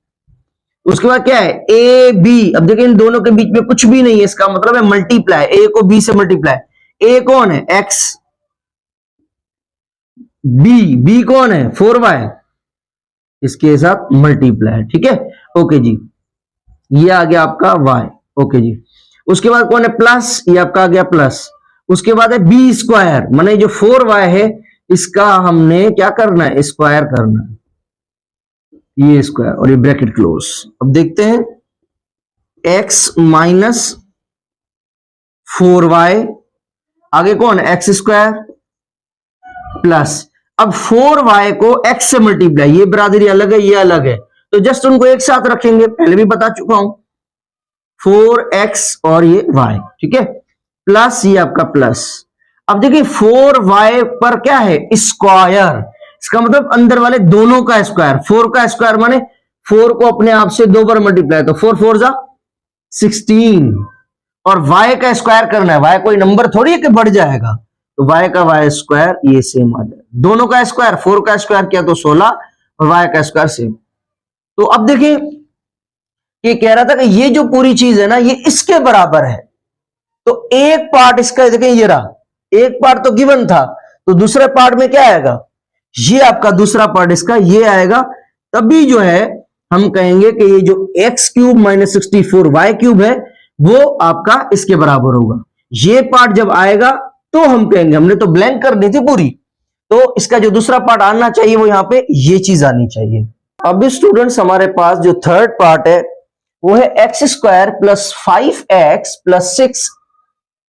उसके बाद क्या है, ए बी। अब देखिए इन दोनों के बीच में कुछ भी नहीं है, इसका मतलब है मल्टीप्लाई, ए को बी से मल्टीप्लाई। ए कौन है, एक्स, बी कौन है, 4y, इसके साथ मल्टीप्लाई। ठीक है, ओके जी, ये आ गया आपका y। ओके जी, उसके बाद कौन है, प्लस, ये आपका आ गया प्लस। उसके बाद है बी स्क्वायर, माने जो 4y है इसका हमने क्या करना है, स्क्वायर करना है, ये स्क्वायर, और ये ब्रैकेट क्लोज। अब देखते हैं, x माइनस 4y, आगे कौन है, एक्स स्क्वायर प्लस। अब 4y को x से मल्टीप्लाई, ये बरादरी अलग है, ये अलग है, तो जस्ट उनको एक साथ रखेंगे, पहले भी बता चुका हूं, 4x और ये y। ठीक है, प्लस ये आपका प्लस। अब देखिए 4y पर क्या है, स्क्वायर, इसका मतलब अंदर वाले दोनों का स्क्वायर। 4 का स्क्वायर माने 4 को अपने आप से 2 बार मल्टीप्लाई, तो 4 4 जा 16। और y का स्क्वायर करना है, y कोई नंबर थोड़ी है कि बढ़ जाएगा, तो y का y स्क्वायर ये सेम आ जाए, दोनों का स्क्वायर, 4 का स्क्वायर किया तो 16 और y का स्क्वायर सेम। तो अब देखिए ये कह रहा था कि ये जो पूरी चीज है ना ये इसके बराबर है, तो एक पार्ट इसका देखिए ये रहा, एक पार्ट तो गिवन था, तो दूसरे पार्ट में क्या आएगा, ये आपका दूसरा पार्ट इसका ये आएगा। तभी जो है हम कहेंगे कि ये जो X cube minus 64 Y cube है वो आपका इसके बराबर होगा। ये पार्ट जब आएगा तो हम कहेंगे, हमने तो ब्लैंक कर दी थी पूरी, तो इसका जो दूसरा पार्ट आना चाहिए वो यहां पे ये चीज आनी चाहिए। अब स्टूडेंट्स हमारे पास जो थर्ड पार्ट है वो है x square plus 5x plus 6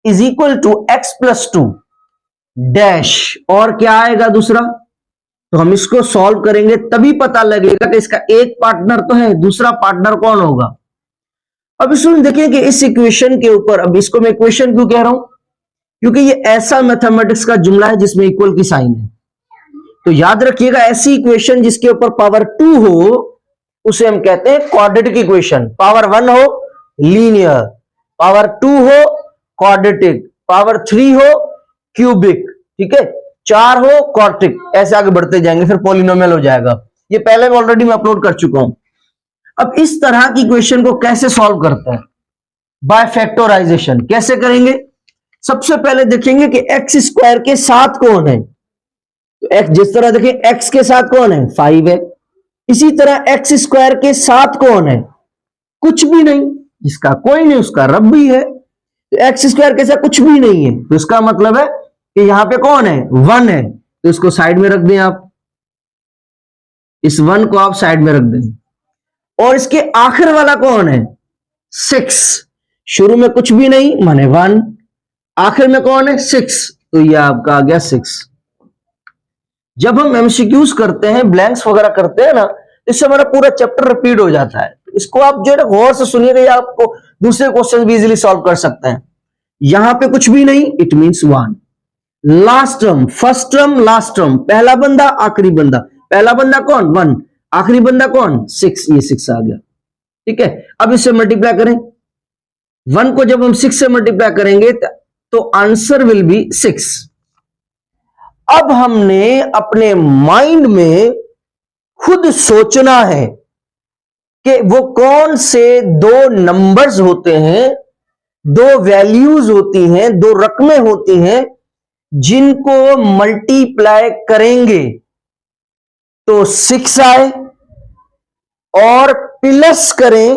is equal to X plus 2 dash, और क्या आएगा दूसरा, तो हम इसको सॉल्व करेंगे तभी पता लगेगा कि इसका एक पार्टनर तो है, दूसरा पार्टनर कौन होगा। अब स्टूडेंट देखिए कि इस इक्वेशन के ऊपर, अब इसको मैं इक्वेशन क्यों कह रहा हूं, क्योंकि ये ऐसा मैथमेटिक्स का जुमला है जिसमें इक्वल की साइन है। तो याद रखिएगा ऐसी इक्वेशन जिसके ऊपर पावर 2 हो उसे हम कहते हैं क्वाड्रेटिक इक्वेशन। पावर 1 हो लीनियर, पावर 2 हो क्वाड्रेटिक, पावर 3 हो क्यूबिक, ठीक है, 4 हो क्वार्टिक, ऐसे आगे बढ़ते जाएंगे फिर पॉलिनोमियल हो जाएगा। ये पहले में ऑलरेडी मैं अपलोड कर चुका हूं। अब इस तरह की इक्वेशन को कैसे सॉल्व करते हैं, बाय फैक्टराइजेशन। कैसे करेंगे, सबसे पहले देखेंगे कि एक्स स्क्वायर के साथ कौन है, तो एक्स, जिस तरह देखिए एक्स के साथ कौन है 5 है, इसी तरह एक्स स्क्वायर के साथ कौन है, कुछ भी नहीं, जिसका कोई नहीं उसका रब भी है। तो एक्स स्क्वायर के साथ कुछ भी नहीं है, तो इसका मतलब है कि यहां पे कौन है 1 है, तो इसको साइड में रख दें आप, इस 1 को आप साइड में रख दें। और इसके आखिर वाला कौन है 6, शुरू में कुछ भी नहीं माने 1, आखिर में कौन है 6, तो ये आपका आ गया 6। जब हम एमसीक्यूज करते हैं, ब्लैंक्स वगैरह करते हैं ना, इससे हमारा पूरा चैप्टर रिपीट हो जाता है। इसको आप जो है गौर से सुनिएगा, या आपको दूसरे क्वेश्चन भी इजीली सॉल्व कर सकते हैं। यहां पे कुछ भी नहीं, it means 1। Last term, first term, last term, पहला बंदा आखिरी बंदा, पहला बंदा कौन 1, आखिरी बंदा कौन 6, ये 6 आ गया। ठीक है, अब इससे मल्टीप्लाई करें, 1 को जब हम 6 से मल्टीप्लाई करेंगे तो आंसर विल बी 6। अब हमने अपने माइंड में खुद सोचना है कि वो कौन से दो नंबर्स होते हैं, दो वैल्यूज होती हैं, दो रकमें होती हैं जिनको मल्टीप्लाई करेंगे तो 6 आए, और प्लस करें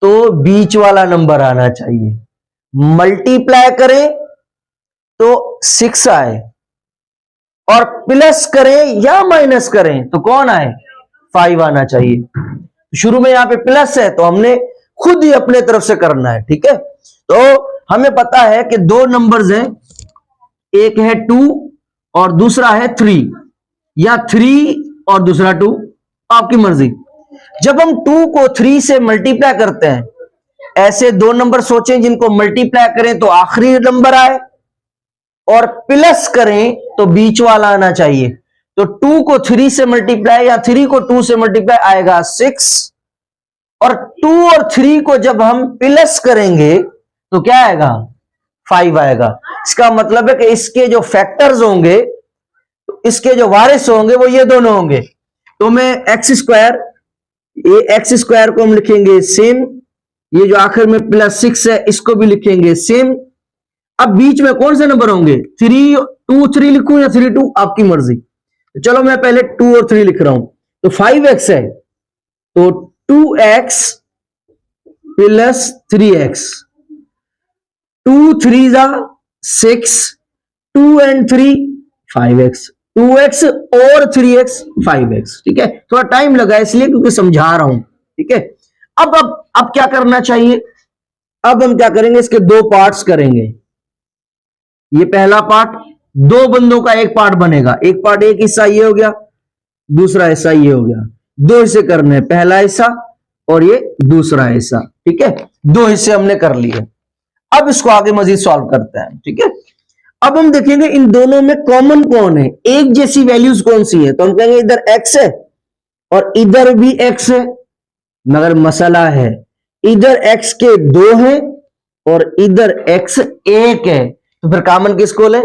तो बीच वाला नंबर आना चाहिए। मल्टीप्लाई करें तो 6 आए और प्लस करें या माइनस करें तो कौन आए, 5 आना चाहिए। शुरू में यहां पे प्लस है तो हमने खुद ही अपने तरफ से करना है, ठीक है। तो हमें पता है कि दो नंबर्स हैं, एक है 2 और दूसरा है 3, या 3 और दूसरा 2, आपकी मर्जी। जब हम 2 को 3 से मल्टीप्लाई करते हैं, ऐसे दो नंबर सोचें जिनको मल्टीप्लाई करें तो आखिरी नंबर आए, और प्लस करें तो बीच वाला आना चाहिए। तो 2 को 3 से मल्टीप्लाई या 3 को 2 से मल्टीप्लाई आएगा 6, और 2 और 3 को जब हम प्लस करेंगे तो क्या आएगा, 5 आएगा। इसका मतलब है कि इसके जो फैक्टर्स होंगे, इसके जो वारिस होंगे वो ये दोनों होंगे। तो मैं एक्स स्क्वायर, ये एक्स स्क्वायर को हम लिखेंगे सेम, ये जो आखिर में +6 है इसको भी लिखेंगे सेम। अब बीच में कौन से नंबर होंगे, 3, 2, 3 लिखूं या 3, 2, आपकी मर्जी। तो चलो मैं पहले 2 और 3 लिख रहा हूं। तो 5x है तो 2x + 3x, 2 3 6, 2 and 3 5x, 2x और 3x 5x, ठीक है। थोड़ा टाइम लगा इसलिए क्योंकि समझा रहा हूं, ठीक है। अब क्या करना चाहिए, अब हम क्या करेंगे, इसके दो पार्ट्स करेंगे। ये पहला पार्ट, दो बंदों का एक पार्ट बनेगा, एक पार्ट एक हिस्सा ये हो गया, दूसरा हिस्सा ये हो गया। दो हिस्से करने हैं, पहला हिस्सा और ये दूसरा हिस्सा, ठीक है। दो हिस्से हमने कर लिए। अब इसको आगे मजीद सॉल्व करते हैं, ठीक है। अब हम देखेंगे इन दोनों में कॉमन कौन है, एक जैसी वैल्यूज कौन सी है। तो हम कहेंगे इधर x है और इधर भी x है, मगर मसला है इधर x के 2 हैं और इधर x 1 है। तो फिर कॉमन किसको ले,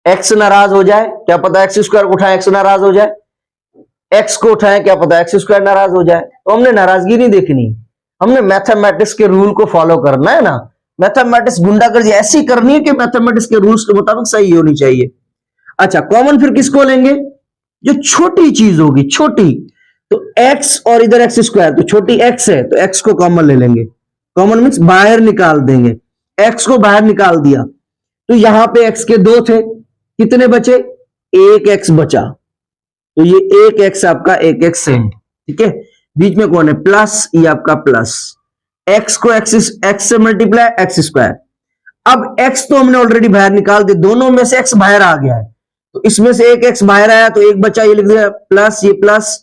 x नाराज हो जाए, क्या पता x स्क्वायर को उठाए x नाराज हो जाए, x को उठाए क्या पता x स्क्वायर नाराज हो जाए। तो हमने नाराजगी नहीं देखनी, हमने मैथमेटिक्स के रूल को फॉलो करना है ना। मैथमेटिक्स गुंडागर्दी ऐसी करनी है कि मैथमेटिक्स के रूल्स के मुताबिक सही होनी चाहिए। अच्छा, कॉमन फिर किसको लेंगे, जो छोटी चीज होगी, छोटी। तो x और इधर x स्क्वायर, तो छोटी x है तो x को कॉमन ले लेंगे। कॉमन मीन्स बाहर निकाल देंगे, x को बाहर निकाल दिया। तो यहां पे x के 2 थे, कितने बचे, 1x बचा। तो ये 1x आपका 1x है, ठीक है। बीच में कौन है, प्लस, ये आपका प्लस। x को x से मल्टीप्लाई x स्क्वायर। अब x तो हमने ऑलरेडी बाहर निकाल दिया, दोनों में से x बाहर आ गया है, तो इसमें से एक x बाहर आया तो एक बचा, ये लिख दिया प्लस, ये प्लस।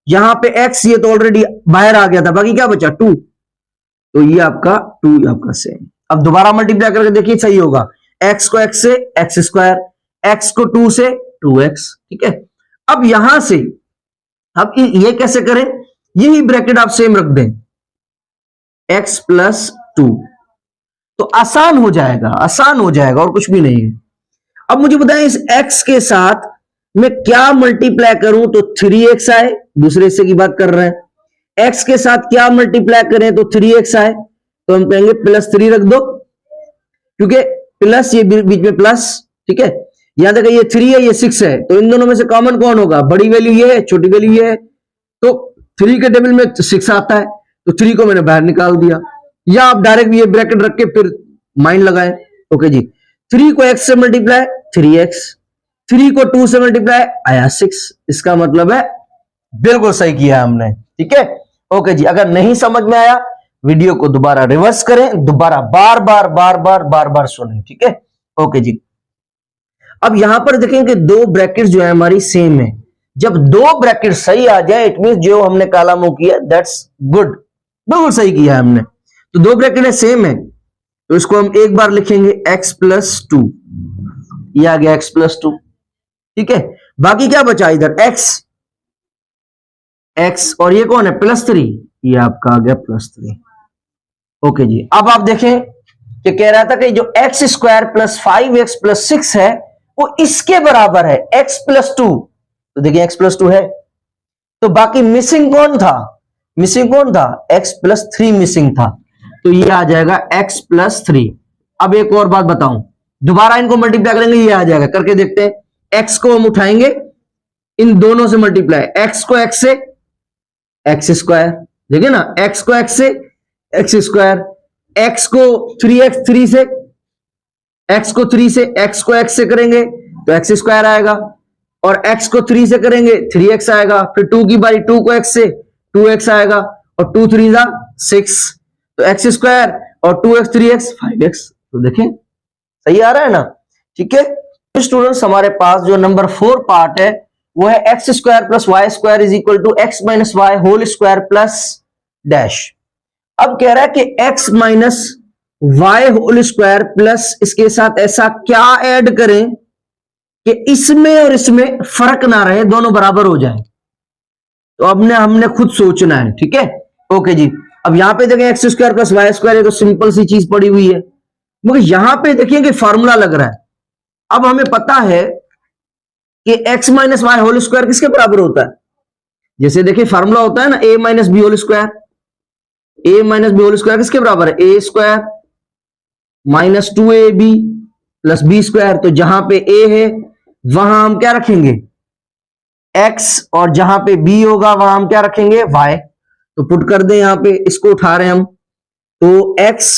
यहां पे x ये तो ऑलरेडी बाहर आ गया था, बाकी क्या बचा 2, तो ये आपका 2 आपका सेम। अब दोबारा मल्टीप्लाई करके देखिए सही होगा, x को x से x स्क्वायर, x को 2 से 2x, ठीक है। अब यहां से अब ये कैसे करें, यही ब्रैकेट आप सेम रख दें, x + 2, तो आसान हो जाएगा, आसान हो जाएगा और कुछ भी नहीं है। अब मुझे बताएं इस x के साथ मैं क्या मल्टीप्लाई करूं तो 3x आए, दूसरे हिस्से की बात कर रहे हैं। x के साथ क्या मल्टीप्लाई करें तो 3x आए, तो हम कहेंगे +3 रख दो, क्योंकि प्लस ये बीच में प्लस, ठीक है। यहां तक ये 3 है, ये 6 है, तो इन दोनों में से कॉमन कौन होगा, बड़ी वैल्यू ये है, छोटी वैल्यू ये है। तो 3 के टेबल में 6 आता है, तो 3 को मैंने बाहर निकाल दिया, या आप डायरेक्ट ये ब्रैकेट रख के फिर माइंड लगाएं। ओके जी, 3 को x से मल्टीप्लाई 3x, 3 को 2 से मल्टीप्लाई आया 6। इसका मतलब है बिल्कुल सही किया हमने, ठीक है। ओके जी, अगर नहीं समझ में आया वीडियो को दोबारा रिवर्स करें, दोबारा बार बार सुनें, ठीक है। ओके जी, अब यहां पर देखें कि दो ब्रैकेट जो है हमारी सेम है। जब दो ब्रैकेट सही आ जाए इट मींस जो हमने काला मुंह किया दैट्स गुड, बिल्कुल सही किया हमने। तो दो ब्रैकेट है सेम है, तो इसको हम एक बार लिखेंगे x + 2, ये आ गया x + 2, ठीक है। बाकी क्या बचा इधर x और ये कौन है +3, ये आपका आ गया +3। ओके जी, अब आप देखें कि कह रहा था कि जो x² + 5x + 6 है वो इसके बराबर है x + 2, तो देखिए x + 2 है, तो बाकी मिसिंग कौन था, मिसिंग कौन था, x + 3 मिसिंग था, तो ये आ जाएगा x + 3। अब एक और बात बताऊं, दोबारा इनको मल्टीप्लाई करेंगे, ये आ जाएगा, करके देखते हैं। x को हम उठाएंगे इन दोनों से मल्टीप्लाई, x को x से x², देखिए ना, x को x से x², x को 3x 3 से, x को 3 से, x को x से करेंगे तो एक्स स्क्वायर आएगा, और x को 3 से करेंगे 3x आएगा, फिर 2 की बारी 2 को x से 2x आएगा, और 2 3 जा 6, तो एक्स स्क्वायर और 2x 3x 5x। तो देखें सही आ रहा है ना। ठीक है, तो स्टूडेंट्स हमारे पास जो नंबर 4 पार्ट है वो है x square plus Y square is equal to X minus Y whole square plus dash. अब कह रहा है कि X minus Y whole square plus इसके साथ ऐसा क्या ऐड करें कि इसमें और इसमें फर्क ना रहे, दोनों बराबर हो जाए। तो अब हमने खुद सोचना है। ठीक है, ओके जी। अब यहां पे देखें X square plus Y square, ये तो सिंपल सी चीज पड़ी हुई है, मगर यहां पे देखिए कि फॉर्मूला लग रहा है। अब हमें पता है कि X minus Y whole square किसके बराबर होता है। जैसे देखिए फॉर्मूला होता है ना A minus B whole square, A minus B whole square किसके बराबर है, ए square minus 2ab plus B square. तो जहां पे ए है वहां हम क्या रखेंगे x, और जहां पे b होगा वहां हम क्या रखेंगे y। तो पुट कर दें यहां पे, इसको उठा रहे हैं हम, तो x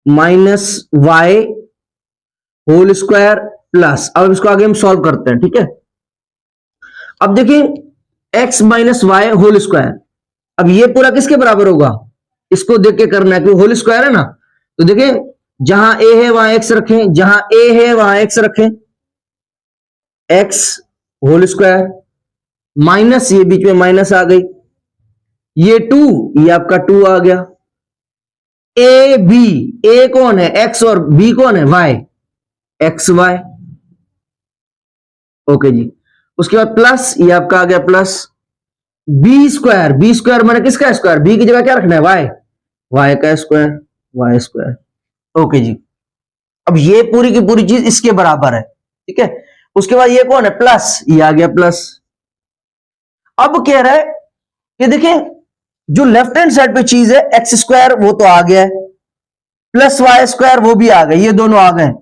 minus Y whole square plus, अब इसको आगे हम सॉल्व करते हैं। ठीक है, अब देखिए x minus Y whole square, अब ये पूरा किसके बराबर होगा, इसको देख के करना है क्योंकि होल स्क्वायर है ना। तो देखिए जहां a है वहां x रखें, जहां a है वहां x रखें, x होल स्क्वायर माइनस ये बीच में माइनस आ गई, ये 2, ये आपका 2 आ गया, ए बी, ए कौन है x और b कौन है y, एक्स वाई। ओके जी, उसके बाद प्लस ये आपका आ गया plus B square, B square मैंने किसका स्क्वायर, बी की जगह क्या रखना है वाई, वाई का स्क्वायर, वाई स्क्वायर। ओके जी, अब ये पूरी की पूरी चीज इसके बराबर है। ठीक है, उसके बाद ये कौन है प्लस, ये आ गया प्लस। अब कह रहा है कि देखिए जो लेफ्ट हैंड साइड पे चीज है एक्स स्क्वायर वो तो आ गया है, प्लस वाई स्क्वायर वो भी आ गए, ये दोनों आ गए।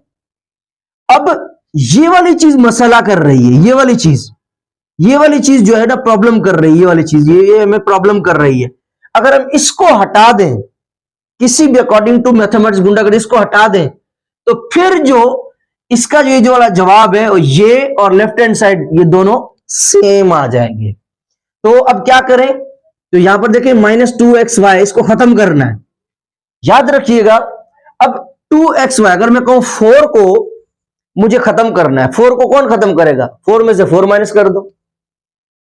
अब ये वाली चीज मसला कर रही है, ये वाली चीज जो है ना प्रॉब्लम कर रही है, ये वाली चीज ये हमें प्रॉब्लम कर रही है। अगर हम इसको हटा दें किसी भी अकॉर्डिंग टू मैथमेटिक्स गुंडागर्दी इसको हटा दें, तो फिर जो इसका जो वाला जवाब है ये और लेफ्ट हैंड साइड ये दोनों सेम आ जाएंगे। तो अब क्या करें, तो यहां पर देखिए माइनस 2xy इसको खत्म करना है, याद रखिएगा। अब 2xy अगर मैं कहूं 4 को मुझे खत्म करना है, 4 को कौन खत्म करेगा, 4 में से 4 माइनस कर दो।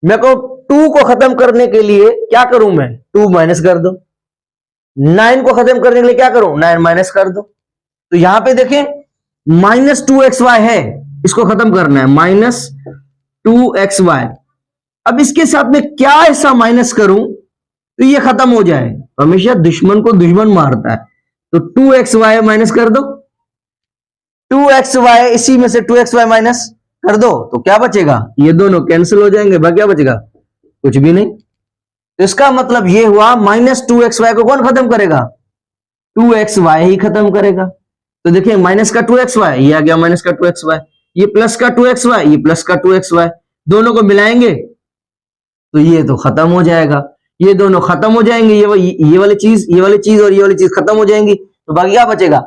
मैं कहूं 2 को खत्म करने के लिए क्या करूं मैं, 2 माइनस कर दो। 9 को खत्म करने के लिए क्या करूं, 9 माइनस कर दो। तो यहां पे देखें माइनस 2xy है, इसको खत्म करना है, माइनस 2xy। अब इसके साथ में क्या ऐसा माइनस करूं तो ये खत्म हो जाए, हमेशा दुश्मन को दुश्मन मारता है। तो 2xy माइनस कर दो, 2xy इसी में से 2xy माइनस कर दो, तो क्या बचेगा, ये दोनों कैंसिल हो जाएंगे, क्या बचेगा, कुछ भी नहीं। तो इसका मतलब ये हुआ माइनस 2xy को कौन खत्म करेगा, 2xy ही खत्म करेगा। तो देखिए माइनस का 2xy ये आ गया, माइनस का 2xy, ये प्लस का 2xy, ये प्लस का 2xy, दोनों को मिलाएंगे तो ये तो खत्म हो जाएगा, ये दोनों खत्म हो जाएंगे, ये वाली चीज और ये वाली चीज खत्म हो जाएंगी। तो बाकी क्या बचेगा,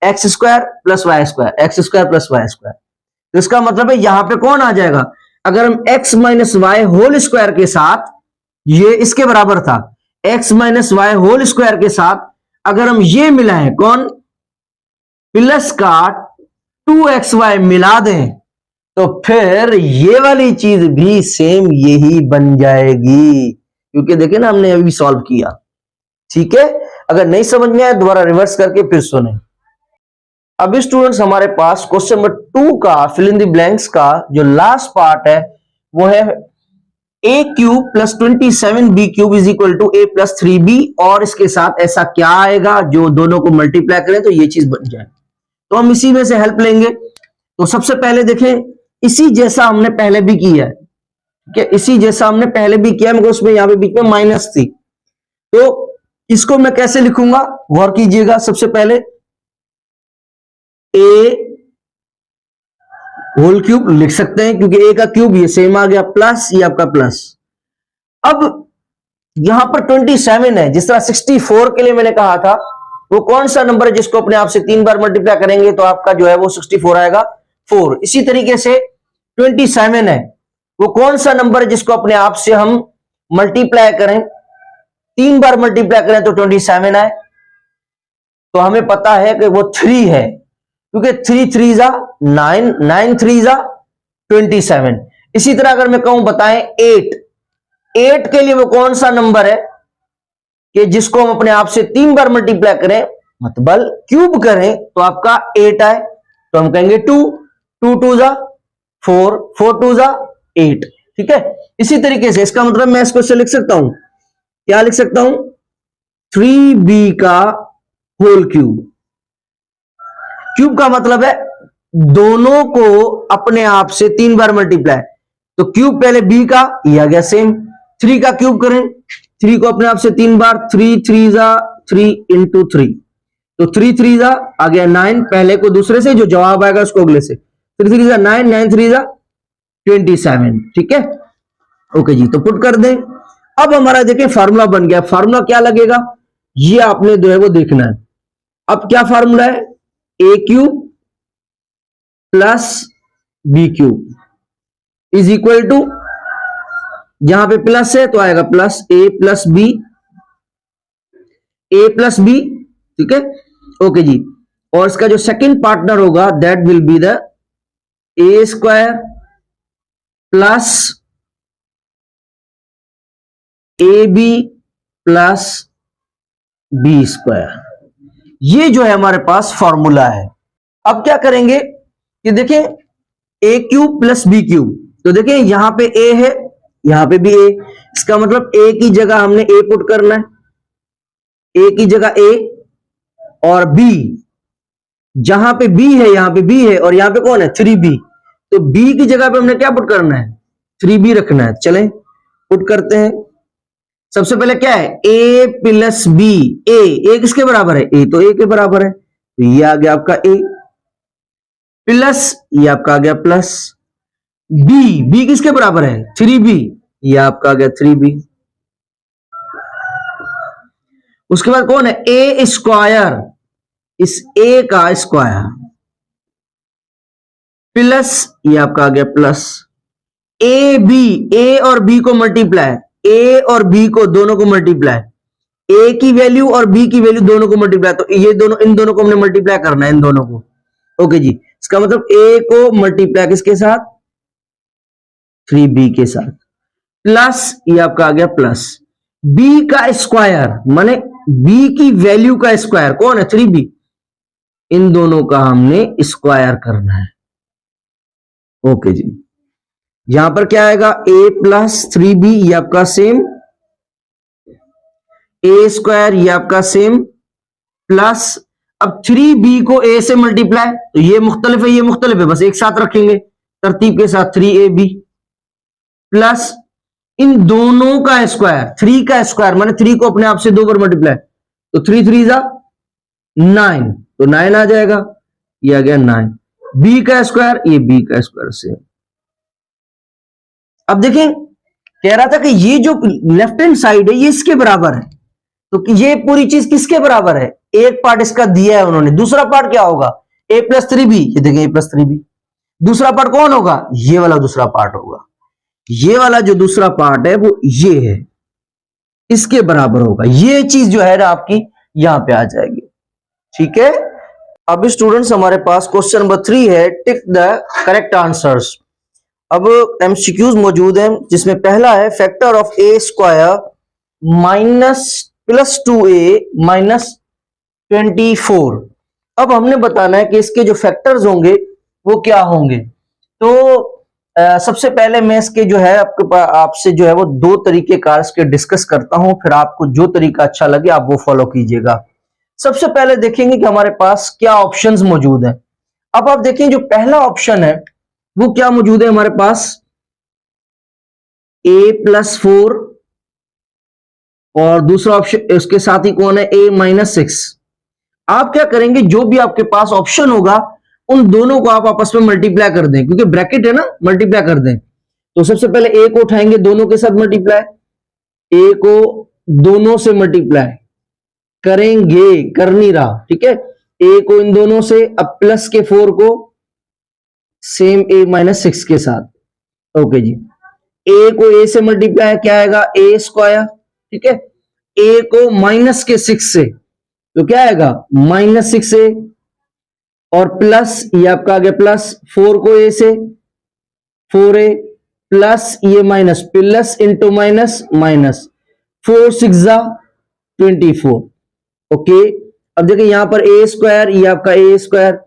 X square plus Y square, x square plus Y square. तो इसका मतलब है यहां पे कौन आ जाएगा, अगर हम X minus Y whole square के साथ, ये इसके बराबर था, X minus Y whole square के साथ अगर हम ये मिलाएं कौन, प्लस का 2xy मिला दें, तो फिर ये वाली चीज भी सेम यही बन जाएगी, क्योंकि देखिए ना हमने अभी सॉल्व किया। ठीक है, अगर नहीं समझ में आया दोबारा रिवर्स करके फिर सुने। अभी स्टूडेंट्स हमारे पास क्वेश्चन नंबर 2 का फिल इन द ब्लैंक्स का जो लास्ट पार्ट है वो है a cube plus 27b cube is equal to a plus 3b, और इसके साथ ऐसा क्या आएगा जो दोनों को मल्टीप्लाई करें तो ये चीज बन जाए। तो हम इसी में से हेल्प लेंगे। तो सबसे पहले देखें इसी जैसा हमने पहले भी किया है, ठीक है, इसी जैसा हमने पहले भी किया, मगर उसमें यहां पे बीच में माइनस थी। तो इसको मैं कैसे लिखूंगा गौर कीजिएगा। सबसे पहले a होल क्यूब लिख सकते हैं क्योंकि a का क्यूब ये सेम आ गया, प्लस ये आपका प्लस। अब यहां पर 27 है, जिस तरह 64 के लिए मैंने कहा था वो कौन सा नंबर है जिसको अपने आप से 3 बार मल्टीप्लाई करेंगे तो आपका जो है वो 64 आएगा, 4। इसी तरीके से 27 है, वो कौन सा नंबर है जिसको अपने आप से हम मल्टीप्लाई करें, 3 बार मल्टीप्लाई करें तो 27 आए। तो हमें पता है कि वो 3 है, क्योंकि 3 3 जा 9, 9 3 जा 27। इसी तरह अगर मैं कहूं बताएं 8 के लिए वो कौन सा नंबर है कि जिसको हम अपने आप से 3 बार मल्टीप्लाई करें, मतलब क्यूब करें तो आपका 8 आए। तो हम कहेंगे 2, 2 2 जा 4, 4 2 जा 8। ठीक है, इसी तरीके से इसका मतलब मैं इसको लिख सकता हूं, क्या लिख सकता हूं, 3b का होल क्यूब। क्यूब का मतलब है दोनों को अपने आप से 3 बार मल्टीप्लाई। तो क्यूब पहले b का, यह आ गया सेम। 3 का क्यूब करें, 3 को अपने आप से 3 बार, 3 3 जा 3 इंटू 3, तो 3 3 जा आ गया 9, पहले को दूसरे से, जो जवाब आएगा उसको अगले से। 3 3 जा 9, 9 3 जा 27। ठीक है, ओके जी, तो पुट कर दें। अब हमारा देखें फार्मूला बन गया। फार्मूला क्या लगेगा, ये आपने जो है वो देखना है। अब क्या फार्मूला है, A cube plus B cube is equal to, जहां पे प्लस है तो आएगा plus A plus B, A plus B. ठीक है, ओके जी। और इसका जो सेकंड पार्टनर होगा that will be the A square plus A B plus B square. ये जो है हमारे पास फॉर्मूला है। अब क्या करेंगे कि देखें ए क्यूब प्लस बी क्यूब, तो देखें यहां पे ए है, यहां पे भी ए, इसका मतलब ए की जगह हमने ए पुट करना है, ए की जगह ए, और बी जहां पे बी है यहां पे बी है, और यहां पे कौन है 3b, तो बी की जगह पे हमने क्या पुट करना है 3b रखना है। चलें पुट करते हैं। सबसे पहले क्या है a प्लस बी, ए किसके बराबर है, ए तो ए के बराबर है, तो ये आ गया आपका ए प्लस, ये आपका आ गया प्लस बी किसके बराबर है 3b, ये आपका आ गया 3b। उसके बाद कौन है ए स्क्वायर, इस ए का स्क्वायर प्लस, ये आपका आ गया प्लस ए बी, ए और बी को मल्टीप्लाई, ए और बी को दोनों को मल्टीप्लाई, ए की वैल्यू और बी की वैल्यू दोनों को मल्टीप्लाई, तो ये दोनों, इन दोनों को हमने मल्टीप्लाई करना है, इन दोनों को। ओके जी, इसका मतलब ए को मल्टीप्लाई किसके साथ 3b के साथ, प्लस ये आपका आ गया प्लस b का स्क्वायर, माने b की वैल्यू का स्क्वायर कौन है 3b, इन दोनों का हमने स्क्वायर करना है। ओके जी, यहां पर क्या आएगा a प्लस 3b, ये आपका सेम, ए स्क्वायर ये आपका सेम, प्लस अब 3b को a से मल्टीप्लाई, तो ये मुख्तलिफ है ये मुख्तलिफ है, बस एक साथ रखेंगे तरतीब के साथ 3ab, प्लस इन दोनों का स्क्वायर, 3 का स्क्वायर माने 3 को अपने आप से 2 बार मल्टीप्लाई, तो 3 3 जा 9, तो 9 आ जाएगा, ये आ गया 9। b का स्क्वायर, ये b का स्क्वायर से। अब देखें कह रहा था कि ये जो लेफ्ट हैंड साइड है ये इसके बराबर है, तो ये पूरी चीज किसके बराबर है, एक पार्ट इसका दिया है उन्होंने, दूसरा पार्ट क्या होगा a प्लस 3b, ये देखें a प्लस 3b, दूसरा पार्ट कौन होगा ये वाला दूसरा पार्ट होगा, ये वाला जो दूसरा पार्ट है वो ये है, इसके बराबर होगा, ये चीज जो है ना आपकी यहां पे आ जाएगी। ठीक है, अब स्टूडेंट्स हमारे पास क्वेश्चन नंबर 3 है, टिक द करेक्ट आंसर्स। अब एमसीक्यूज मौजूद हैं, जिसमें पहला है factor of A square minus plus 2a minus 24। अब हमने बताना है कि इसके जो फैक्टर्स होंगे वो क्या होंगे। तो सबसे पहले मैं इसके जो है आपसे जो है वो 2 तरीके कार इसके डिस्कस करता हूं, फिर आपको जो तरीका अच्छा लगे आप वो फॉलो कीजिएगा। सबसे पहले देखेंगे कि हमारे पास क्या ऑप्शंस मौजूद हैं। अब आप देखें जो पहला ऑप्शन है वो क्या मौजूद है हमारे पास, a प्लस 4, और दूसरा ऑप्शन उसके साथ ही कौन है a माइनस 6। आप क्या करेंगे, जो भी आपके पास ऑप्शन होगा उन दोनों को आप आपस में मल्टीप्लाई कर दें, क्योंकि ब्रैकेट है ना, मल्टीप्लाई कर दें। तो सबसे पहले a को उठाएंगे दोनों के साथ मल्टीप्लाई, a को दोनों से मल्टीप्लाई करेंगे, कर नहीं रहा, ठीक है, a को इन दोनों से, अब प्लस के 4 को सेम a माइनस 6 के साथ। ओके जी, a को a से मल्टीप्लाई क्या आएगा, a स्क्वायर, ठीक है। a को माइनस के 6 से तो क्या आएगा, माइनस 6a, और प्लस ये आपका आ गया प्लस 4 को a से 4a, प्लस ये minus, plus into minus minus, 4 6 24। Okay, अब देखिए यहां पर a स्क्वायर, ये आपका a स्क्वायर।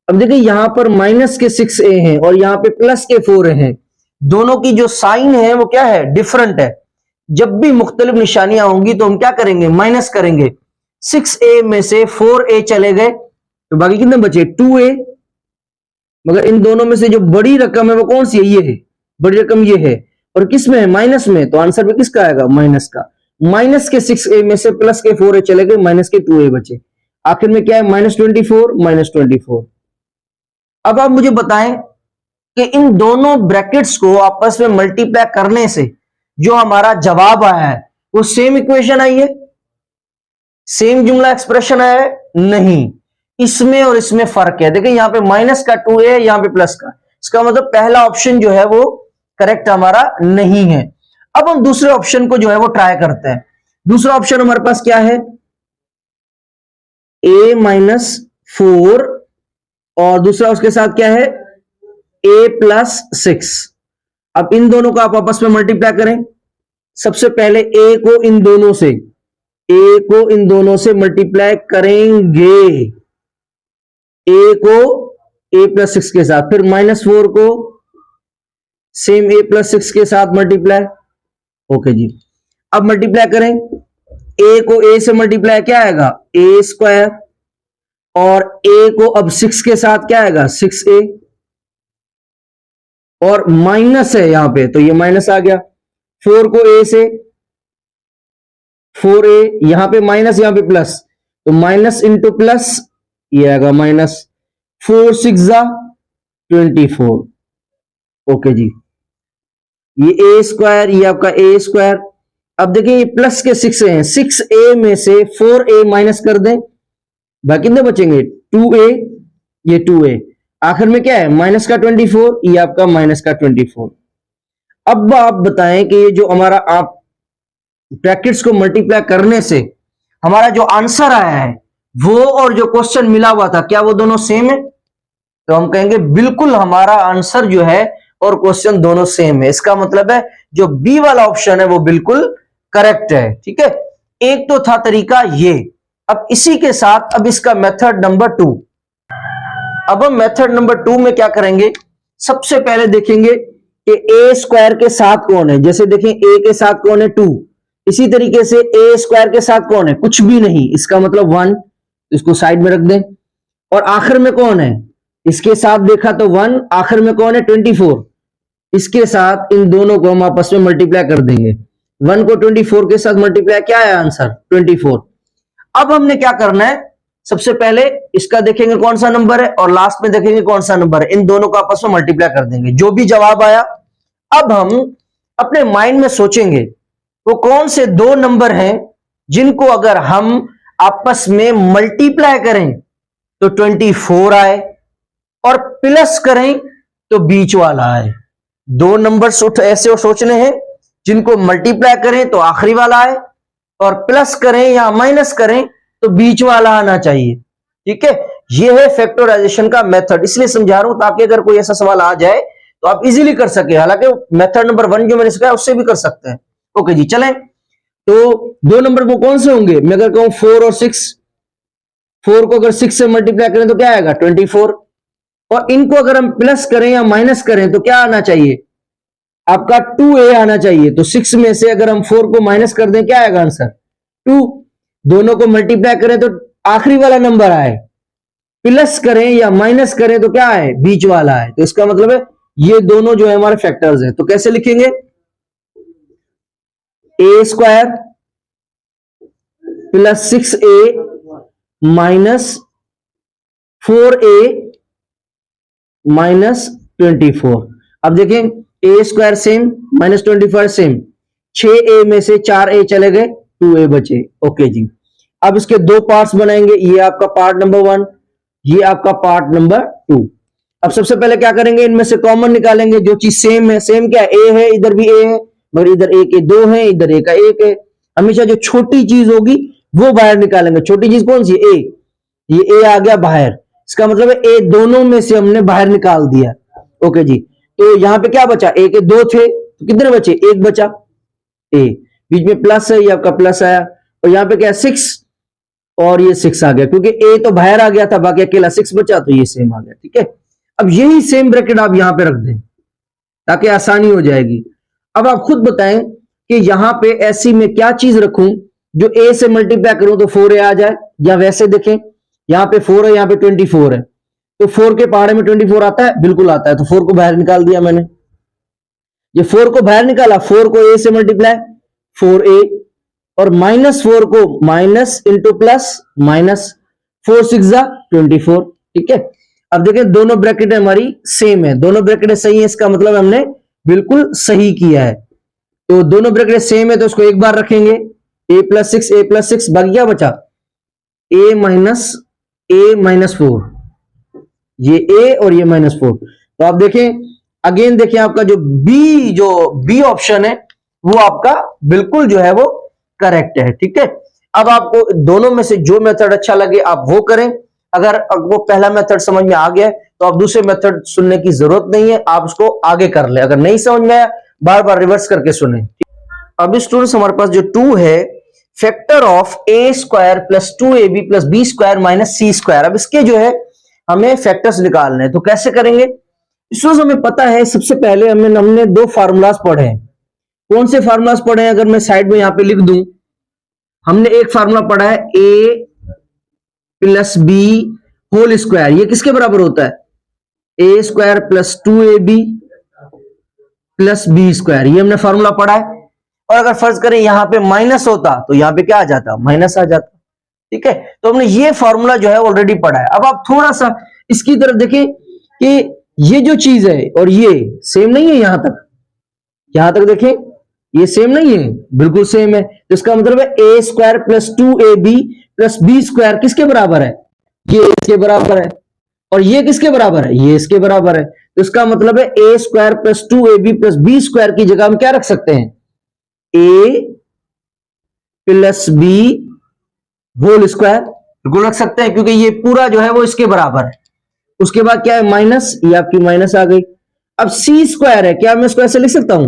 अब देखिए यहां पर माइनस के 6a हैं और यहां पे प्लस के 4a हैं, दोनों की जो साइन है वो क्या है, डिफरेंट है। जब भी मुख्तलिफ निशानियां होंगी तो हम क्या करेंगे, माइनस करेंगे। 6a में से 4a चले गए तो बाकी कितने बचे, 2a। मगर इन दोनों में से जो बड़ी रकम है वो कौन सी है, ये है, बड़ी रकम ये है, और किस में है, माइनस में, तो आंसर में किसका आएगा, माइनस का। माइनस के 6a में से प्लस के 4a चले गए, माइनस के 2a बचे, आखिर में क्या है, माइनस 24, माइनस 24। अब आप मुझे बताएं कि इन दोनों ब्रैकेट्स को आपस में मल्टीप्लाई करने से जो हमारा जवाब आया है वो सेम इक्वेशन आई है, सेम जुमला एक्सप्रेशन आया है, नहीं, इसमें और इसमें फर्क है। देखिए यहां पे माइनस का 2a, यहां पे प्लस का, इसका मतलब पहला ऑप्शन जो है वो करेक्ट हमारा नहीं है। अब हम दूसरे ऑप्शन को जो है वो ट्राई करते हैं। दूसरा ऑप्शन हमारे पास क्या है, a माइनस 4 और दूसरा उसके साथ क्या है, a प्लस 6। अब इन दोनों को आप आपस में मल्टीप्लाई करें। सबसे पहले a को इन दोनों से मल्टीप्लाई करेंगे, a को a प्लस 6 के साथ, फिर माइनस 4 को सेम a प्लस 6 के साथ मल्टीप्लाई। ओके जी, अब मल्टीप्लाई करें, a को a से मल्टीप्लाई क्या आएगा, a स्क्वायर, और a को अब 6 के साथ क्या आएगा, 6a, और माइनस है यहां पे तो ये माइनस आ गया। 4 को a से 4a, यहां पे माइनस यहां पे प्लस, तो माइनस इंटू प्लस ये आएगा माइनस, 4 6 24। ओके जी, ये a स्क्वायर, ये आपका a स्क्वायर। अब देखिए ये प्लस के 6 हैं, 6a में से 4a माइनस कर दें, बाकी कितने बचेंगे, 2a, ये 2a, आखिर में क्या है, माइनस का 24, ये आपका माइनस का 24। अब आप बताएं कि ये जो हमारा आप ब्रैकेट्स को मल्टीप्लाई करने से हमारा जो आंसर आया है वो और जो क्वेश्चन मिला हुआ था, क्या वो दोनों सेम है, तो हम कहेंगे बिल्कुल हमारा आंसर जो है और क्वेश्चन दोनों सेम है। इसका मतलब है जो बी वाला ऑप्शन है वो बिल्कुल करेक्ट है। ठीक है, एक तो था तरीका ये। अब इसी के साथ अब इसका मेथड नंबर 2। अब हम मेथड नंबर 2 में क्या करेंगे, सबसे पहले देखेंगे कि a स्क्वायर के साथ कौन है। जैसे देखें a के साथ कौन है, 2, इसी तरीके से a स्क्वायर के साथ कौन है, कुछ भी नहीं, इसका मतलब 1, इसको साइड में रख दें। और आखिर में कौन है, इसके साथ देखा तो 1, आखिर में कौन है, 24, इसके साथ इन दोनों को हम आपस में मल्टीप्लाई कर देंगे। 1 को 24 के साथ मल्टीप्लाई, क्या है आंसर, 24। अब हमने क्या करना है, सबसे पहले इसका देखेंगे कौन सा नंबर है और लास्ट में देखेंगे कौन सा नंबर है, इन दोनों को आपस में मल्टीप्लाई कर देंगे, जो भी जवाब आया। अब हम अपने माइंड में सोचेंगे वो कौन से दो नंबर हैं जिनको अगर हम आपस में मल्टीप्लाई करें तो 24 आए और प्लस करें तो बीच वाला आए। दो नंबर ऐसे सोचने हैं जिनको मल्टीप्लाई करें तो आखिरी वाला आए और प्लस करें या माइनस करें तो बीच वाला आना चाहिए। ठीक है, यह है फैक्टराइजेशन का मेथड, इसलिए समझा रहा हूं ताकि अगर कोई ऐसा सवाल आ जाए तो आप इजीली कर सके। हालांकि मेथड नंबर 1 जो मैंने सिखाया उससे भी कर सकते हैं। ओके जी, चलें। तो दो नंबर वो कौन से होंगे, मैं अगर कहूं 4 और 6, 4 को अगर 6 से मल्टीप्लाई करें तो क्या आएगा, 24, और इनको अगर हम प्लस करें या माइनस करें तो क्या आना चाहिए, आपका 2a आना चाहिए। तो 6 में से अगर हम 4 को माइनस कर दें क्या आएगा आंसर, 2। दोनों को मल्टीप्लाई करें तो आखिरी वाला नंबर आए, प्लस करें या माइनस करें तो क्या आए, बीच वाला आए। तो इसका मतलब है ये दोनों जो है हमारे फैक्टर्स हैं। तो कैसे लिखेंगे, a square plus 6a minus 4a minus 24। अब देखें a square same minus 24 same, 6a में से 4a चले गए, 2a बचे। ओके जी, अब इसके दो पार्ट्स बनाएंगे, ये आपका पार्ट नंबर 1, ये आपका पार्ट नंबर 2। अब सबसे पहले क्या करेंगे, इनमें से कॉमन निकालेंगे, जो चीज सेम है। सेम क्या है, ए है, इधर भी ए है, मगर इधर ए के दो है, इधर ए का एक है। हमेशा जो छोटी चीज होगी वो बाहर निकालेंगे। छोटी चीज कौन सी, ए। ये ए आ गया बाहर, इसका मतलब है ए दोनों में से हमने बाहर निकाल दिया। ओके जी, तो यहां पे क्या बचा, ए के दो थे तो कितने बचे, एक बचा। ए बीच में प्लस है, ये आपका प्लस आया, और यहां पे क्या है, 6, और ये 6 आ गया, क्योंकि ए तो बाहर आ गया था, बाकी अकेला 6 बचा, तो ये सेम आ गया। ठीक है, अब यही सेम ब्रैकेट आप यहां पे रख दें ताकि आसानी हो जाएगी। अब आप खुद बताएं कि यहां पे ऐसी में क्या चीज रखूं जो ए से मल्टीप्लाई करूं तो 4a आ जाए, या वैसे देखें यहां पे 4 है, यहां पे 24 है, तो 4 के पहाड़े में 24 आता है, बिल्कुल आता है, तो 4 को बाहर निकाल दिया मैंने। ये 4 को बाहर निकाला, 4 को a से मल्टीप्लाई 4a, और -4 को माइनस इंटू प्लस, माइनस 4 6 24। ठीक है, अब देखें दोनों ब्रैकेट हमारी सेम है, दोनों ब्रैकेट सही है, इसका मतलब हमने बिल्कुल सही किया है। तो दोनों ब्रैकेट सेम है तो उसको एक बार रखेंगे, a+6 बाकी क्या बचा, a माइनस 4, ये a और ये -4। तो आप देखें अगेन, देखिए आपका जो बी ऑप्शन है वो आपका बिल्कुल जो है वो करेक्ट है। ठीक है, अब आपको दोनों में से जो मेथड अच्छा लगे आप वो करें। अगर वो पहला मेथड समझ में आ गया तो आप दूसरे मेथड सुनने की जरूरत नहीं है, आप उसको आगे कर ले। अगर नहीं समझ में आया बार बार रिवर्स करके सुने। अब स्टूडेंट्स हमारे पास जो 2 है, factor of a² plus 2ab plus b² minus c²। अब इसके जो है हमें फैक्टर्स निकालने हैं, तो कैसे करेंगे। स्टूडेंट्स हमें पता है, सबसे पहले हमने 2 फार्मूलाज पढ़े हैं। कौन से फार्मूलाज पढ़े हैं, अगर मैं साइड में यहां पे लिख दूं, हमने एक फार्मूला पढ़ा है a plus B whole square, ये किसके बराबर होता है, a² plus 2ab plus b², ये हमने फार्मूला पढ़ा है। और अगर फर्ज करें यहां पे माइनस होता तो यहां पे क्या आ जाता, माइनस आ जाता। ठीक है, तो हमने ये फार्मूला जो है ऑलरेडी पढ़ा है। अब आप थोड़ा सा इसकी तरफ देखें कि ये जो चीज है और ये सेम नहीं है, यहां तक देखें ये सेम नहीं है, बिल्कुल सेम है। तो इसका मतलब है a² plus 2ab plus b² किसके बराबर है, ये इसके बराबर है, और ये किसके बराबर है, ये इसके बराबर है। तो इसका मतलब है a² plus 2ab plus b² की जगह हम क्या रख सकते हैं, a plus b whole square, बिल्कुल रख सकते हैं, क्योंकि ये पूरा जो है वो इसके बराबर है। उसके बाद क्या है, माइनस, ये आपकी माइनस आ गई। अब c² है, क्या मैं इसको ऐसे लिख सकता हूं,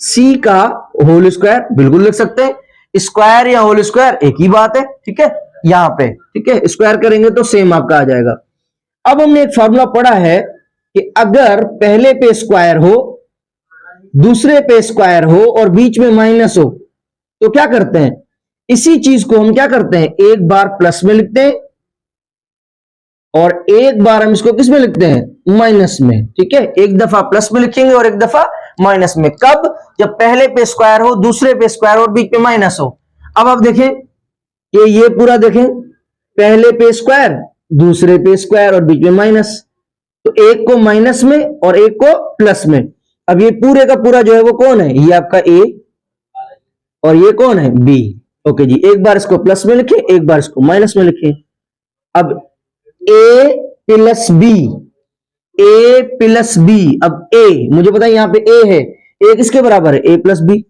c का होल स्क्वायर, बिल्कुल लिख सकते हैं। स्क्वायर या होल स्क्वायर एक ही बात है। ठीक है, यहां पे ठीक है, स्क्वायर करेंगे तो सेम आपका आ जाएगा। अब हमने एक फॉर्मूला पढ़ा है कि अगर पहले पे स्क्वायर हो, दूसरे पे स्क्वायर हो और बीच में माइनस हो, तो क्या करते हैं, इसी चीज को हम क्या करते हैं, एक बार प्लस में लिखते हैं और एक बार हम इसको किस में लिखते हैं, माइनस में। ठीक है, एक दफा प्लस में लिखेंगे और एक दफा माइनस में। कब, जब पहले पे स्क्वायर हो, दूसरे पे स्क्वायर हो और बीच में माइनस हो। अब आप देखें कि ये पूरा देखें, पहले पे स्क्वायर, दूसरे पे स्क्वायर और बीच में माइनस, तो एक को माइनस में और एक को प्लस में। अब ये पूरे का पूरा जो है वो कौन है, ये आपका ए और ये कौन है, बी। ओके जी, एक बार इसको प्लस में लिखें, एक बार इसको माइनस में लिखें। अब a plus B, a plus b, अब a मुझे पता है यहां पे a है, a किसके बराबर है, a प्लस बी,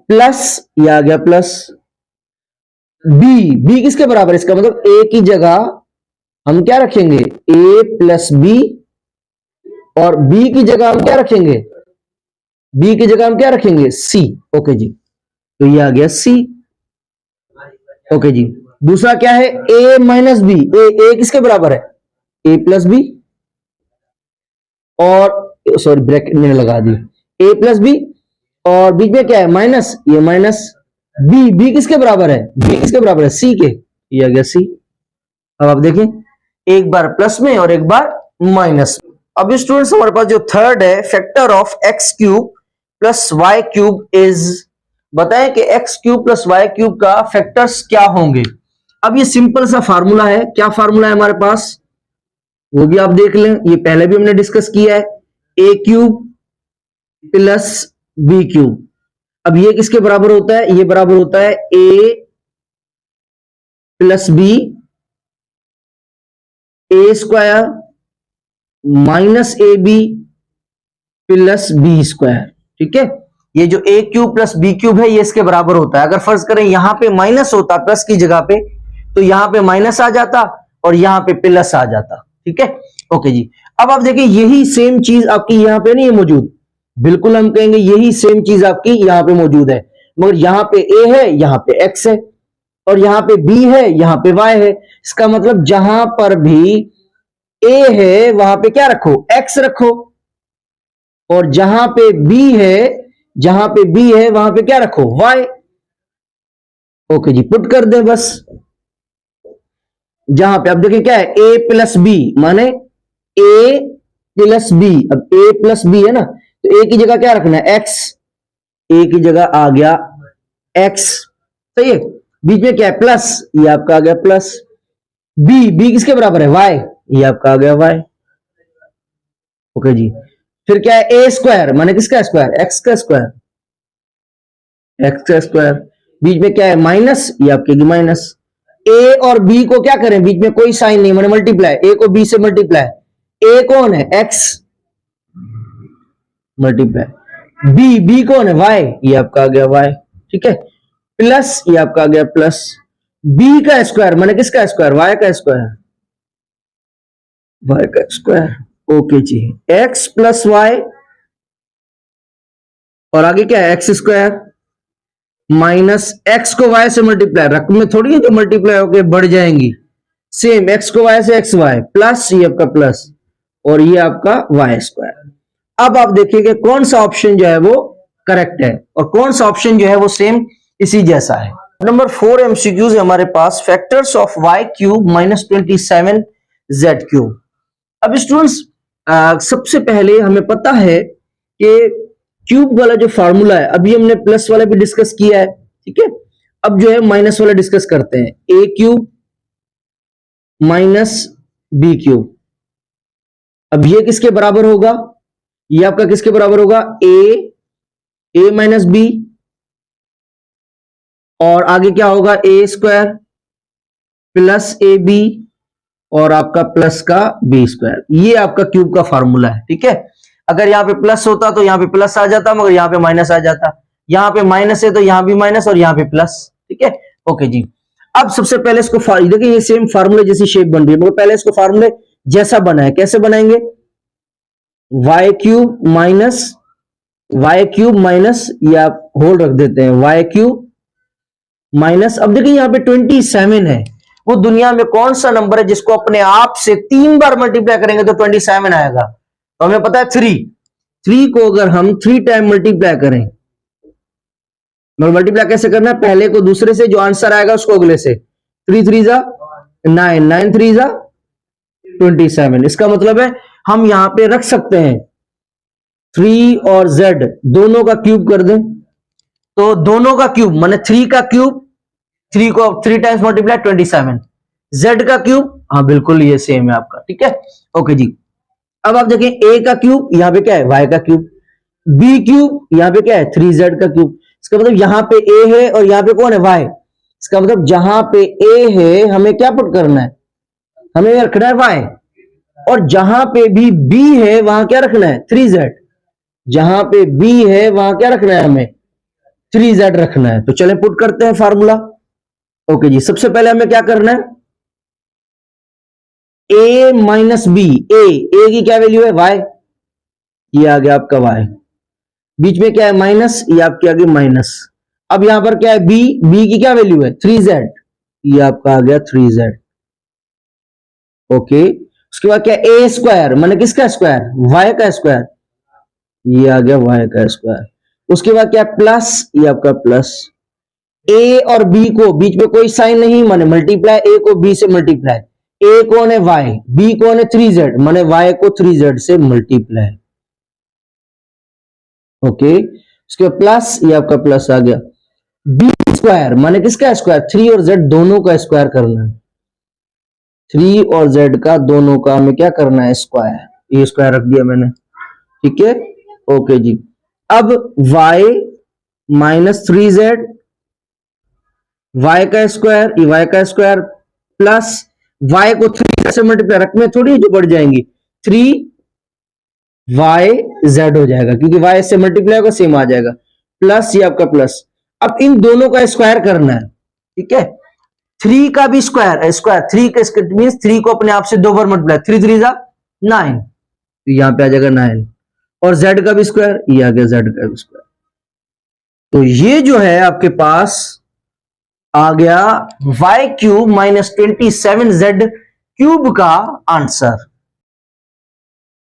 प्लस ये आ गया प्लस b किसके बराबर है, इसका मतलब a की जगह हम क्या रखेंगे, a प्लस बी, और b की जगह हम क्या रखेंगे, b की जगह हम क्या रखेंगे, c। ओके जी, तो ये आ गया c। ओके जी, दूसरा क्या है, a माइनस बी, a किसके बराबर है, a प्लस बी, और सॉरी ब्रैकेट मैंने लगा दी, a प्लस बी, और बीच में क्या है माइनस, ये माइनस b किसके बराबर है, b किसके बराबर है, c के, ये आ गया c। अब आप देखें एक बार प्लस में और एक बार माइनस। अब स्टूडेंट्स हमारे पास जो थर्ड है, factor of x³ plus y³ is, बताएं कि x³ प्लस y³ का फैक्टर्स क्या होंगे। अब ये सिंपल सा फार्मूला है, क्या फार्मूला है हमारे पास वो भी आप देख लें, ये पहले भी हमने डिस्कस किया है, a³ प्लस b³। अब ये किसके बराबर होता है, ये बराबर होता है a plus B A square minus a B plus B square. ठीक है, ये जो a cube plus B cube है ये इसके बराबर होता है। अगर फर्ज करें यहां पे माइनस होता प्लस की जगह पे, तो यहां पे माइनस आ जाता और यहां पे प्लस आ जाता। ठीक है, ओके जी। अब आप देखिए यही सेम चीज आपकी यहां पे नहीं है मौजूद, बिल्कुल हम कहेंगे यही सेम चीज आपकी यहां पे मौजूद है, मगर यहां पे ए है, यहां पे एक्स है, और यहां पे बी है, यहां पे वाई है। इसका मतलब जहां पर भी ए है वहां पे क्या रखो, एक्स रखो, और जहां पे बी है, जहां पे बी है वहां पे क्या रखो, वाई। ओके जी, पुट कर दे बस। जहां पे आप देखिए क्या है, ए प्लस बी माने ए प्लस बी। अब ए प्लस बी है ना, तो ए की जगह क्या रखना है, एक्स। ए की जगह आ गया एक्स, सही है। बीच में क्या है, प्लस, ये आपका आ गया प्लस। बी किसके बराबर है, वाई, ये आपका आ गया वाई। ओके जी, फिर क्या है, ए स्क्वायर माने किसका स्क्वायर, एक्स का स्क्वायर, एक्स का स्क्वायर। बीच में क्या है, माइनस, ये आपके माइनस। ए और बी को क्या करें, बीच में कोई साइन नहीं माने मल्टीप्लाई, ए को बी से मल्टीप्लाई। ए कौन है, एक्स, मल्टीप्लाई बी कौन है, वाई, ये आपका आ गया वाई। ठीक है, प्लस, ये आपका आ गया प्लस। बी का स्क्वायर माने किसका स्क्वायर, वाई का स्क्वायर, वाई का स्क्वायर। ओके जी, एक्स प्लस वाई, और आगे क्या है, एक्स स्क्वायर माइनस एक्स को वाई से मल्टीप्लाई, रकम में थोड़ी है जो मल्टीप्लाई होके बढ़ जाएंगी, सेम एक्स को वाई से एक्स वाई प्लस, ये आपका प्लस, और ये आपका वाई स्क्वायर। अब आप देखिए कौन सा ऑप्शन जो है वो करेक्ट है और कौन सा ऑप्शन जो है वो सेम इसी जैसा है। नंबर 4 एमसीक्यूज है हमारे पास, factors of Y cube minus 27 Z cube. अब स्टूडेंट्स सबसे पहले हमें पता है कि क्यूब वाला जो फार्मूला है, अभी हमने प्लस वाला भी डिस्कस किया है। ठीक है, अब जो है माइनस वाला डिस्कस करते हैं, ए क्यूब माइनस बी क्यूब। अब ये किसके बराबर होगा, ये आपका किसके बराबर होगा, ए माइनस बी, और आगे क्या होगा, ए स्क्वायर प्लस ए बी, और आपका प्लस का बी स्क्वायर। ये आपका क्यूब का फार्मूला है। ठीक है, अगर यहां पे प्लस होता तो यहां पे प्लस आ जाता, मगर यहां पे माइनस आ जाता। यहां पे माइनस है तो यहां भी माइनस और यहां पे प्लस। ठीक है, ओके जी। अब सबसे पहले इसको देखिए ये सेम फार्मूले जैसी शेप बन रही है, मगर पहले इसको फार्मूले जैसा बना है, कैसे बनाएंगे, वाई क्यूब माइनस, ये आप होल रख देते हैं, वाई क्यूब माइनस। अब देखिए यहां पे 27 है, वो दुनिया में कौन सा नंबर है जिसको अपने आप से 3 बार मल्टीप्लाई करेंगे तो 27 आएगा। तो हमें पता है 3 को अगर हम 3 टाइम मल्टीप्लाई करें, मल्टीप्लाई कैसे करना है, पहले को दूसरे से, जो आंसर आएगा उसको अगले से। 3 3 जा 9, 9 3 जा 27। इसका मतलब है हम यहां पे रख सकते हैं 3 और z दोनों का क्यूब कर दें, तो दोनों का क्यूब माने 3 का क्यूब, 3 को 3 टाइम्स मल्टीप्लाई 27, z का क्यूब, हाँ बिल्कुल ये सेम है आपका। ठीक है, ओके जी। अब आप देखें a का क्यूब, यहां पे क्या है, y का क्यूब, b क्यूब, यहां पे क्या है, 3z का क्यूब। इसका मतलब यहां पे a है और यहां पे कौन है, y। इसका मतलब जहां पे a है हमें क्या पुट करना है, हमें रखना है y, और जहां पे भी b है वहां क्या रखना है, 3z। जहां पे b है वहां क्या रखना है, हमें 3z रखना है। तो चलें पुट करते हैं फार्मूला। ओके जी, सबसे पहले हमें क्या करना है, a माइनस बी, ए की क्या वैल्यू है, y, ये आ गया आपका y। बीच में क्या है, माइनस, ये आपके आगे माइनस। अब यहां पर क्या है, b की क्या वैल्यू है, 3z, ये आपका आ गया 3z। ओके, उसके बाद क्या, ए स्क्वायर माने किसका स्क्वायर, y का स्क्वायर, ये आ गया y का स्क्वायर। उसके बाद क्या, प्लस, ये आपका प्लस। a और b को बीच में कोई साइन नहीं माने मल्टीप्लाई, a को b से मल्टीप्लाई। a कौन है, y, b कौन है, 3z माने y को 3z से मल्टीप्लाई। ओके, उसके बाद प्लस, ये आपका प्लस आ गया। b स्क्वायर माने किसका स्क्वायर, 3 और z दोनों का स्क्वायर करना है। 3 और z का दोनों का हमें क्या करना है, स्क्वायर, ये स्क्वायर रख दिया मैंने। ठीक है, ओके जी। अब y माइनस 3z, y का स्क्वायर, ये y का स्क्वायर, प्लस y को 3 ऐसे मल्टीप्लाई रकमें थोड़ी जो बढ़ जाएंगी, 3yz हो जाएगा क्योंकि y से मल्टीप्लाई होगा सेम आ जाएगा, प्लस ये आपका प्लस। अब इन दोनों का स्क्वायर करना है, ठीक है, 3 का भी स्क्वायर, स्क्वायर 3 का मींस 3 को अपने आप से 2 बार मल्टीप्लाई, 3 3 जा 9, तो यहां पे आ जाएगा 9, और z का भी स्क्वायर, ये आ गया z का भी स्क्वायर। तो ये जो है आपके पास आ गया y cube minus 27z cube का आंसर।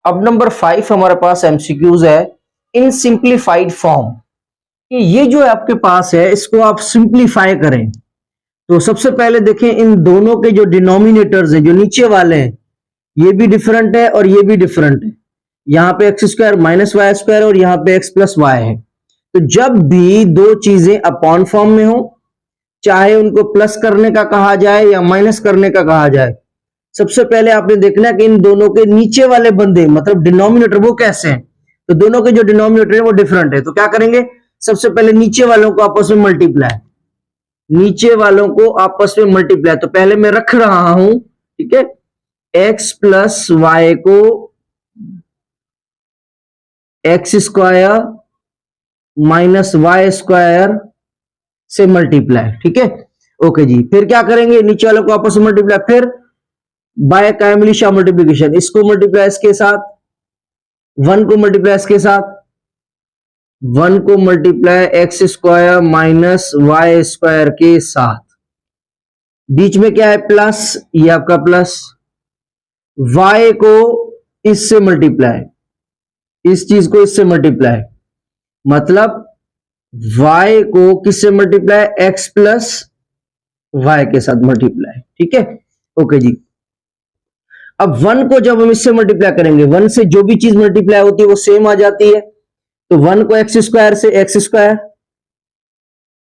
अब नंबर 5 हमारे पास एमसीक्यूज है इन सिंप्लीफाइड फॉर्म। ये जो है आपके पास है इसको आप सिंप्लीफाई करें। तो सबसे पहले देखें इन दोनों के जो डिनोमिनेटर्स हैं, जो नीचे वाले हैं, ये भी डिफरेंट है और ये भी डिफरेंट है। यहां पे x square minus Y square और यहां पे एक्स प्लस वाई है। तो जब भी दो चीजें अपॉन फॉर्म में हो, चाहे उनको प्लस करने का कहा जाए या माइनस करने का कहा जाए, सबसे पहले आपने देखना है कि इन दोनों के नीचे वाले बंदे मतलब डिनोमिनेटर वो कैसे हैं। तो दोनों के जो डिनोमिनेटर है वो डिफरेंट है। तो क्या करेंगे, सबसे पहले नीचे वालों को आपस में मल्टीप्लाई, नीचे वालों को आपस में मल्टीप्लाई। तो पहले मैं रख रहा हूं, ठीक है, एक्स प्लस वाई को x square minus Y square से मल्टीप्लाई, ठीक है, ओके जी। फिर क्या करेंगे, नीचे वालों को आपस में मल्टीप्लाई, फिर बाय कायमलिशा मल्टीप्लिकेशन, इसको मल्टीप्लाई इसके साथ, 1 को मल्टीप्लाई इसके साथ, 1 को multiply x square minus Y square के साथ, बीच में क्या है प्लस, ये आपका प्लस, y को इससे मल्टीप्लाई, इस चीज को इससे मल्टीप्लाई, मतलब y को किससे मल्टीप्लाई, x प्लस वाई के साथ मल्टीप्लाई, ठीक है, ओके जी। अब 1 को जब हम इससे मल्टीप्लाई करेंगे, 1 से जो भी चीज मल्टीप्लाई होती है वो सेम आ जाती है। तो 1 को एक्स स्क्वायर से एक्स स्क्वायर,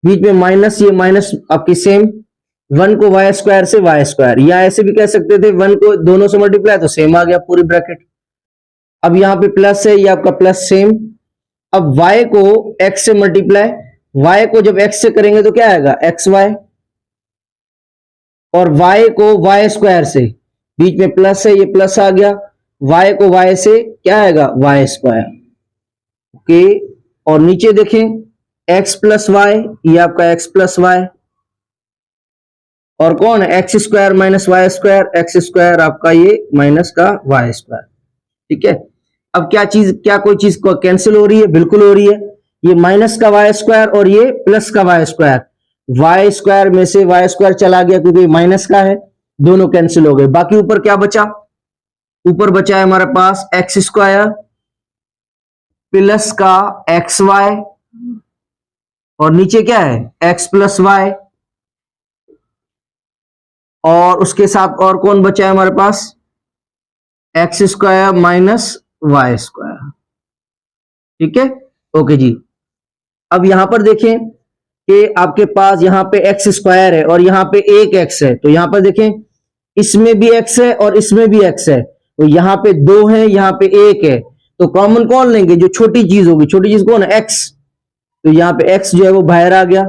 बीच में माइनस, ये माइनस आपकी सेम, 1 को वाई स्क्वायर से वाई स्क्वायर, या ऐसे भी कह सकते थे 1 को दोनों से मल्टीप्लाई तो सेम आ गया पूरी ब्रैकेट। अब यहां पे प्लस है, ये आपका प्लस सेम। अब y को x से मल्टीप्लाई, y को जब x से करेंगे तो क्या आएगा एक्स वाई, और y को y स्क्वायर से, बीच में प्लस है, ये प्लस आ गया, y को y से क्या आएगा वाई स्क्वायर, ओके। और नीचे देखें x प्लस वाई, ये आपका x प्लस वाई, और कौन है x square minus Y square, x square आपका ये माइनस का वाई स्क्वायर, ठीक है। अब क्या कोई चीज को कैंसिल हो रही है, बिल्कुल हो रही है। ये माइनस का वाई स्क्वायर और ये प्लस का वाई स्क्वायर, वाई स्क्वायर में से वाई स्क्वायर चला गया क्योंकि माइनस का है, दोनों कैंसिल हो गए। बाकी ऊपर क्या बचा, ऊपर बचा है हमारे पास एक्स स्क्वायर प्लस का एक्स वाई, और नीचे क्या है एक्स प्लस वाई, और उसके साथ और कौन बचा है हमारे पास, X square minus Y square, ठीक है, ओके जी। अब यहां पर देखें कि आपके पास यहां पे एक्स स्क्वायर है और यहां पे एक एक्स है, तो यहां पर देखें इसमें भी एक्स है और इसमें भी एक्स है, तो यहां पे 2 है, यहां पे 1 है, तो कॉमन कौन लेंगे, जो छोटी चीज होगी, छोटी चीज कौन है एक्स, तो यहां पे एक्स जो है वो बाहर आ गया।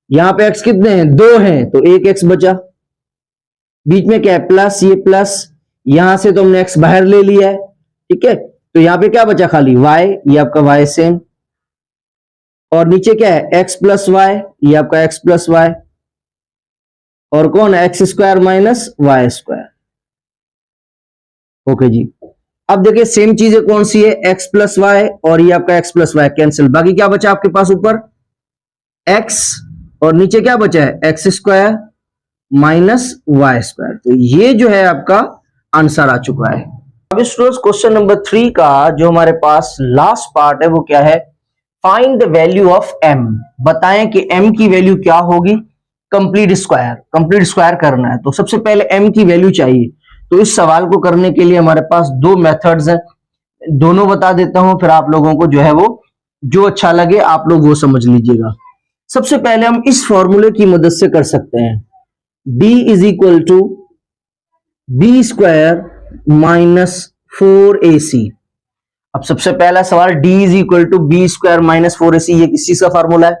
यहां पे एक्स कितने हैं, 2 हैं, तो 1 एक्स बचा, बीच में क्या है प्लस, ये प्लस, यहां से तो हमने एक्स बाहर ले लिया है, ठीक है, तो यहां पे क्या बचा खाली वाई, ये आपका वाई सेम, और नीचे क्या है एक्स प्लस वाई, ये आपका एक्स प्लस वाई, और कौन है x square minus Y square, okay जी। अब देखिए सेम चीजें कौन सी है, एक्स प्लस वाई और ये आपका एक्स प्लस वाई कैंसिल, बाकी क्या बचा आपके पास ऊपर एक्स और नीचे क्या बचा है x square minus Y square. तो ये जो है आपका आंसर आ चुका है। अब स्टूडेंट्स क्वेश्चन नंबर 3 का जो हमारे पास लास्ट पार्ट है वो क्या है, find the value of m। बताएं कि m की वैल्यू क्या होगी, कंप्लीट स्क्वायर करना है। तो सबसे पहले m की वैल्यू चाहिए। तो इस सवाल को करने के लिए हमारे पास 2 मेथड्स हैं, दोनों बता देता हूं, फिर आप लोगों को जो है वो जो अच्छा लगे आप लोग वो समझ लीजिएगा। सबसे पहले हम इस फॉर्मूले की मदद से कर सकते हैं, d is equal to b square minus 4ac। अब सबसे पहला सवाल d is equal to b square minus 4ac, ये किस चीज का फॉर्मूला है,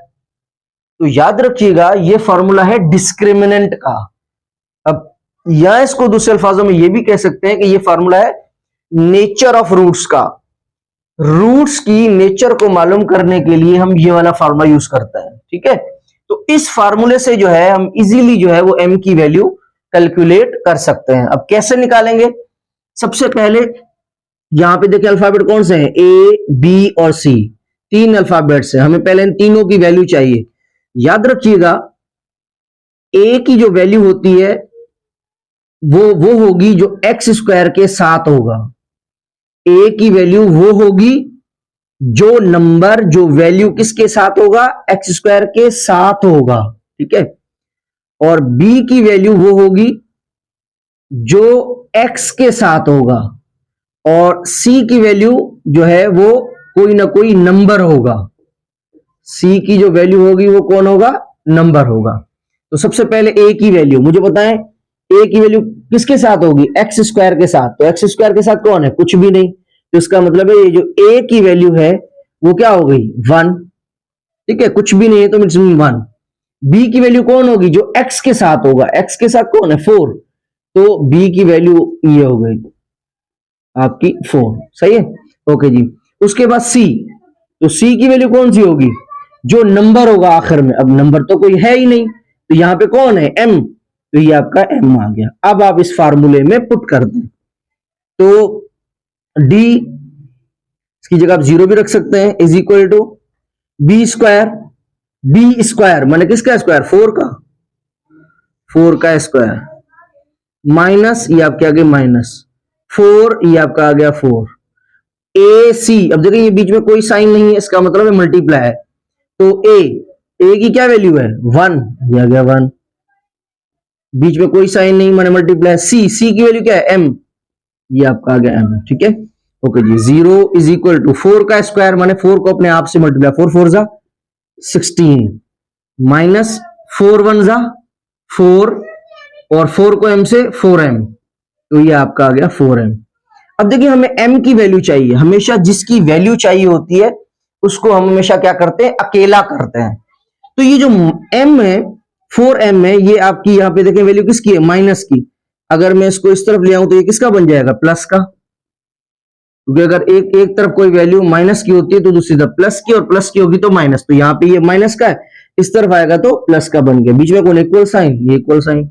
तो याद रखिएगा ये फॉर्मूला है डिस्क्रिमिनेंट का। अब या इसको दूसरे अल्फाजों में ये भी कह सकते हैं कि ये फार्मूला है नेचर ऑफ रूट्स का। रूट्स की नेचर को मालूम करने के लिए हम ये वाला फार्मूला यूज करते हैं, ठीक है। तो इस फार्मूले से जो है हम इजीली जो है वो m की वैल्यू कैलकुलेट कर सकते हैं। अब कैसे निकालेंगे? सबसे पहले यहां पे देखिए अल्फाबेट कौन से हैं, ए बी और सी, 3 अल्फाबेट्स हैं। हमें पहले इन तीनों की वैल्यू चाहिए। याद रखिएगा ए की जो वैल्यू होती है वो होगी जो एक्स स्क्वायर के साथ होगा। ए की वैल्यू वो होगी जो नंबर, जो वैल्यू किसके साथ होगा, एक्स स्क्वायर के साथ होगा, ठीक है। और बी की वैल्यू वो होगी जो एक्स के साथ होगा। और सी की वैल्यू जो है वो कोई ना कोई नंबर होगा। सी की जो वैल्यू होगी वो कौन होगा, नंबर होगा। तो सबसे पहले ए की वैल्यू मुझे बताएं, ए की वैल्यू किसके साथ होगी, एक्स स्क्वायर के साथ। तो एक्स स्क्वायर के साथ कौन है, कुछ भी नहीं। तो इसका मतलब है ये जो ए की वैल्यू है वो क्या हो गई, 1, ठीक है। कुछ भी नहीं है तो मीन्स 1। बी की वैल्यू कौन होगी, जो एक्स के साथ होगा। एक्स के साथ कौन है, 4। तो बी की वैल्यू ये हो गई आपकी 4, सही है, ओके जी। उसके बाद सी, तो सी की वैल्यू कौन सी होगी, जो नंबर होगा आखिर में। अब नंबर तो कोई है ही नहीं, तो यहां पे कौन है, m, तो ये आपका m आ गया। अब आप इस फार्मूले में पुट कर दें तो d, इसकी जगह आप 0 भी रख सकते हैं, is equal to b square. B square माने किसका स्क्वायर, 4 का स्क्वायर, माइनस ये आपके आगे माइनस 4, ये आपका आ गया 4। ए सी, अब देखिए ये बीच में कोई साइन नहीं है, इसका मतलब है मल्टीप्लाई है। तो ए की क्या वैल्यू है, 1, ये आ गया 1। बीच में कोई साइन नहीं माने मल्टीप्लाई। सी की वैल्यू क्या है, m, ये आपका आ गया m, ठीक है, ओके जी। 0 इज इक्वल टू 4 का स्क्वायर माने 4 को अपने आप से मल्टीप्लाई, 4 4 जा 16, माइनस 4 1 जा 4, और 4 को m से 4m, तो ये आपका आ गया 4m। अब देखिए हमें m की वैल्यू चाहिए। हमेशा जिसकी वैल्यू चाहिए होती है उसको हम हमेशा क्या करते हैं, अकेला करते हैं। तो ये जो m है, 4m है, ये आपकी यहां पे देखें वैल्यू किसकी है, माइनस की। अगर मैं इसको इस तरफ ले आऊं तो ये किसका बन जाएगा, प्लस का। क्योंकि अगर एक तरफ कोई वैल्यू माइनस की होती है तो दूसरी तरफ प्लस की, और प्लस की होगी तो माइनस। तो यहाँ पे ये माइनस का है, इस तरफ आएगा तो प्लस का बन गया। बीच में कौन, इक्वल साइन, ये इक्वल साइन।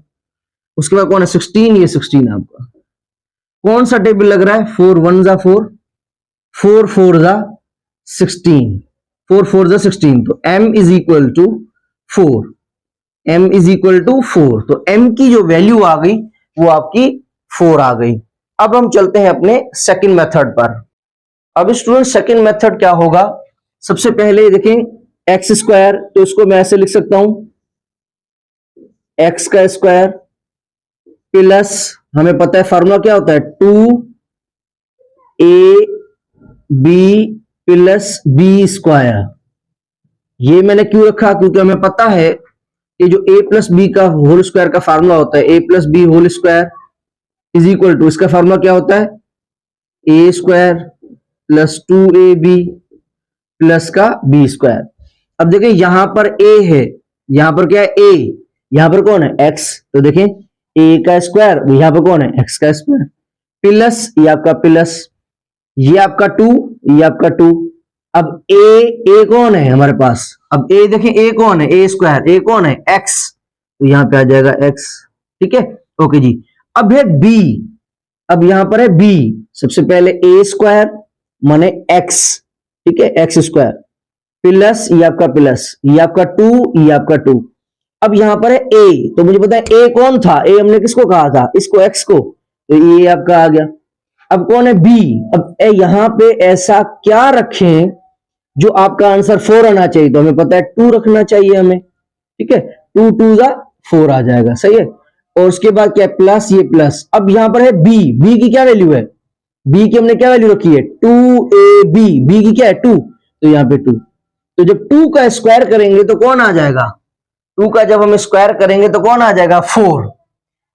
उसके बाद कौन है, 16, ये 16 है आपका। कौन सा टेबल लग रहा है, 4 1 जा 4, 4 4 जा 16, 4 4 जा 16। तो m is equal to 4, m is equal to 4। तो m की जो वैल्यू आ गई वो आपकी 4 आ गई। अब हम चलते हैं अपने सेकंड मेथड पर। अब स्टूडेंट सेकंड मेथड क्या होगा, सबसे पहले देखें एक्स स्क्वायर, तो इसको मैं ऐसे लिख सकता हूं, एक्स का स्क्वायर प्लस, हमें पता है फार्मूला क्या होता है, 2ab प्लस बी स्क्वायर। ये मैंने क्यों रखा, क्योंकि हमें पता है कि जो a प्लस बी का होल स्क्वायर का फार्मूला होता है, a plus B whole square is equal to, इसका फार्मूला क्या होता है, ए स्क्वायर प्लस 2ab प्लस का बी स्क्वायर। अब देखें यहां पर a है, यहां पर क्या है a, यहां पर कौन है x, तो देखें a का स्क्वायर, यहां पर कौन है x का स्क्वायर, प्लस ये आपका प्लस, ये आपका 2, ये आपका 2। अब a कौन है हमारे पास, अब a देखें a कौन है, a स्क्वायर, a कौन है x, तो यहां पे आ जाएगा x, ठीक है, ओके जी। अब है b, अब यहां पर है b, सबसे पहले a स्क्वायर माने x, ठीक है, x स्क्वायर प्लस ये आपका प्लस, ये आपका 2, ये आपका 2। अब यहां पर है a, तो मुझे पता है a कौन था, a हमने किसको कहा था, इसको x को, तो ये आपका आ गया। अब कौन है b, अब यहां पे ऐसा क्या रखें जो आपका आंसर 4 आना चाहिए, तो हमें पता है 2 रखना चाहिए हमें, ठीक है, 2 2 जा 4 आ जाएगा, सही है। और उसके बाद क्या है, प्लस, ये प्लस। अब यहां पर है b, b की क्या वैल्यू है, b की हमने क्या वैल्यू रखी है, 2ab, b की क्या है 2, तो यहां पे 2। तो जब 2 का स्क्वायर करेंगे तो कौन आ जाएगा, 2 का जब हम स्क्वायर करेंगे तो कौन आ जाएगा, 4।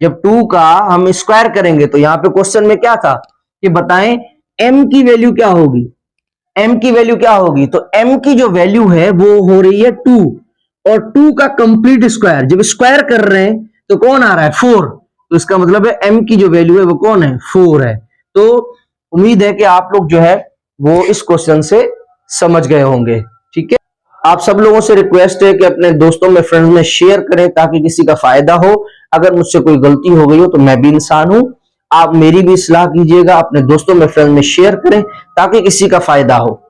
जब 2 का हम स्क्वायर करेंगे तो यहां पे क्वेश्चन में क्या था कि बताएं m की वैल्यू क्या होगी, m की वैल्यू क्या होगी, तो m की जो वैल्यू है वो हो रही है 2, और 2 का कंप्लीट स्क्वायर, जब स्क्वायर कर रहे हैं तो कौन आ रहा है 4, तो इसका मतलब है m की जो वैल्यू है वो कौन है, 4 है। तो उम्मीद है कि आप लोग जो है वो इस क्वेश्चन से समझ गए होंगे। ठीक है, आप सब लोगों से रिक्वेस्ट है कि अपने दोस्तों में, फ्रेंड्स में शेयर करें ताकि किसी का फायदा हो। अगर मुझसे कोई गलती हो गई हो तो मैं भी इंसान हूं, आप मेरी भी इस्लाह कीजिएगा, अपने दोस्तों में, फ्रेंड्स में शेयर करें ताकि किसी का फायदा हो।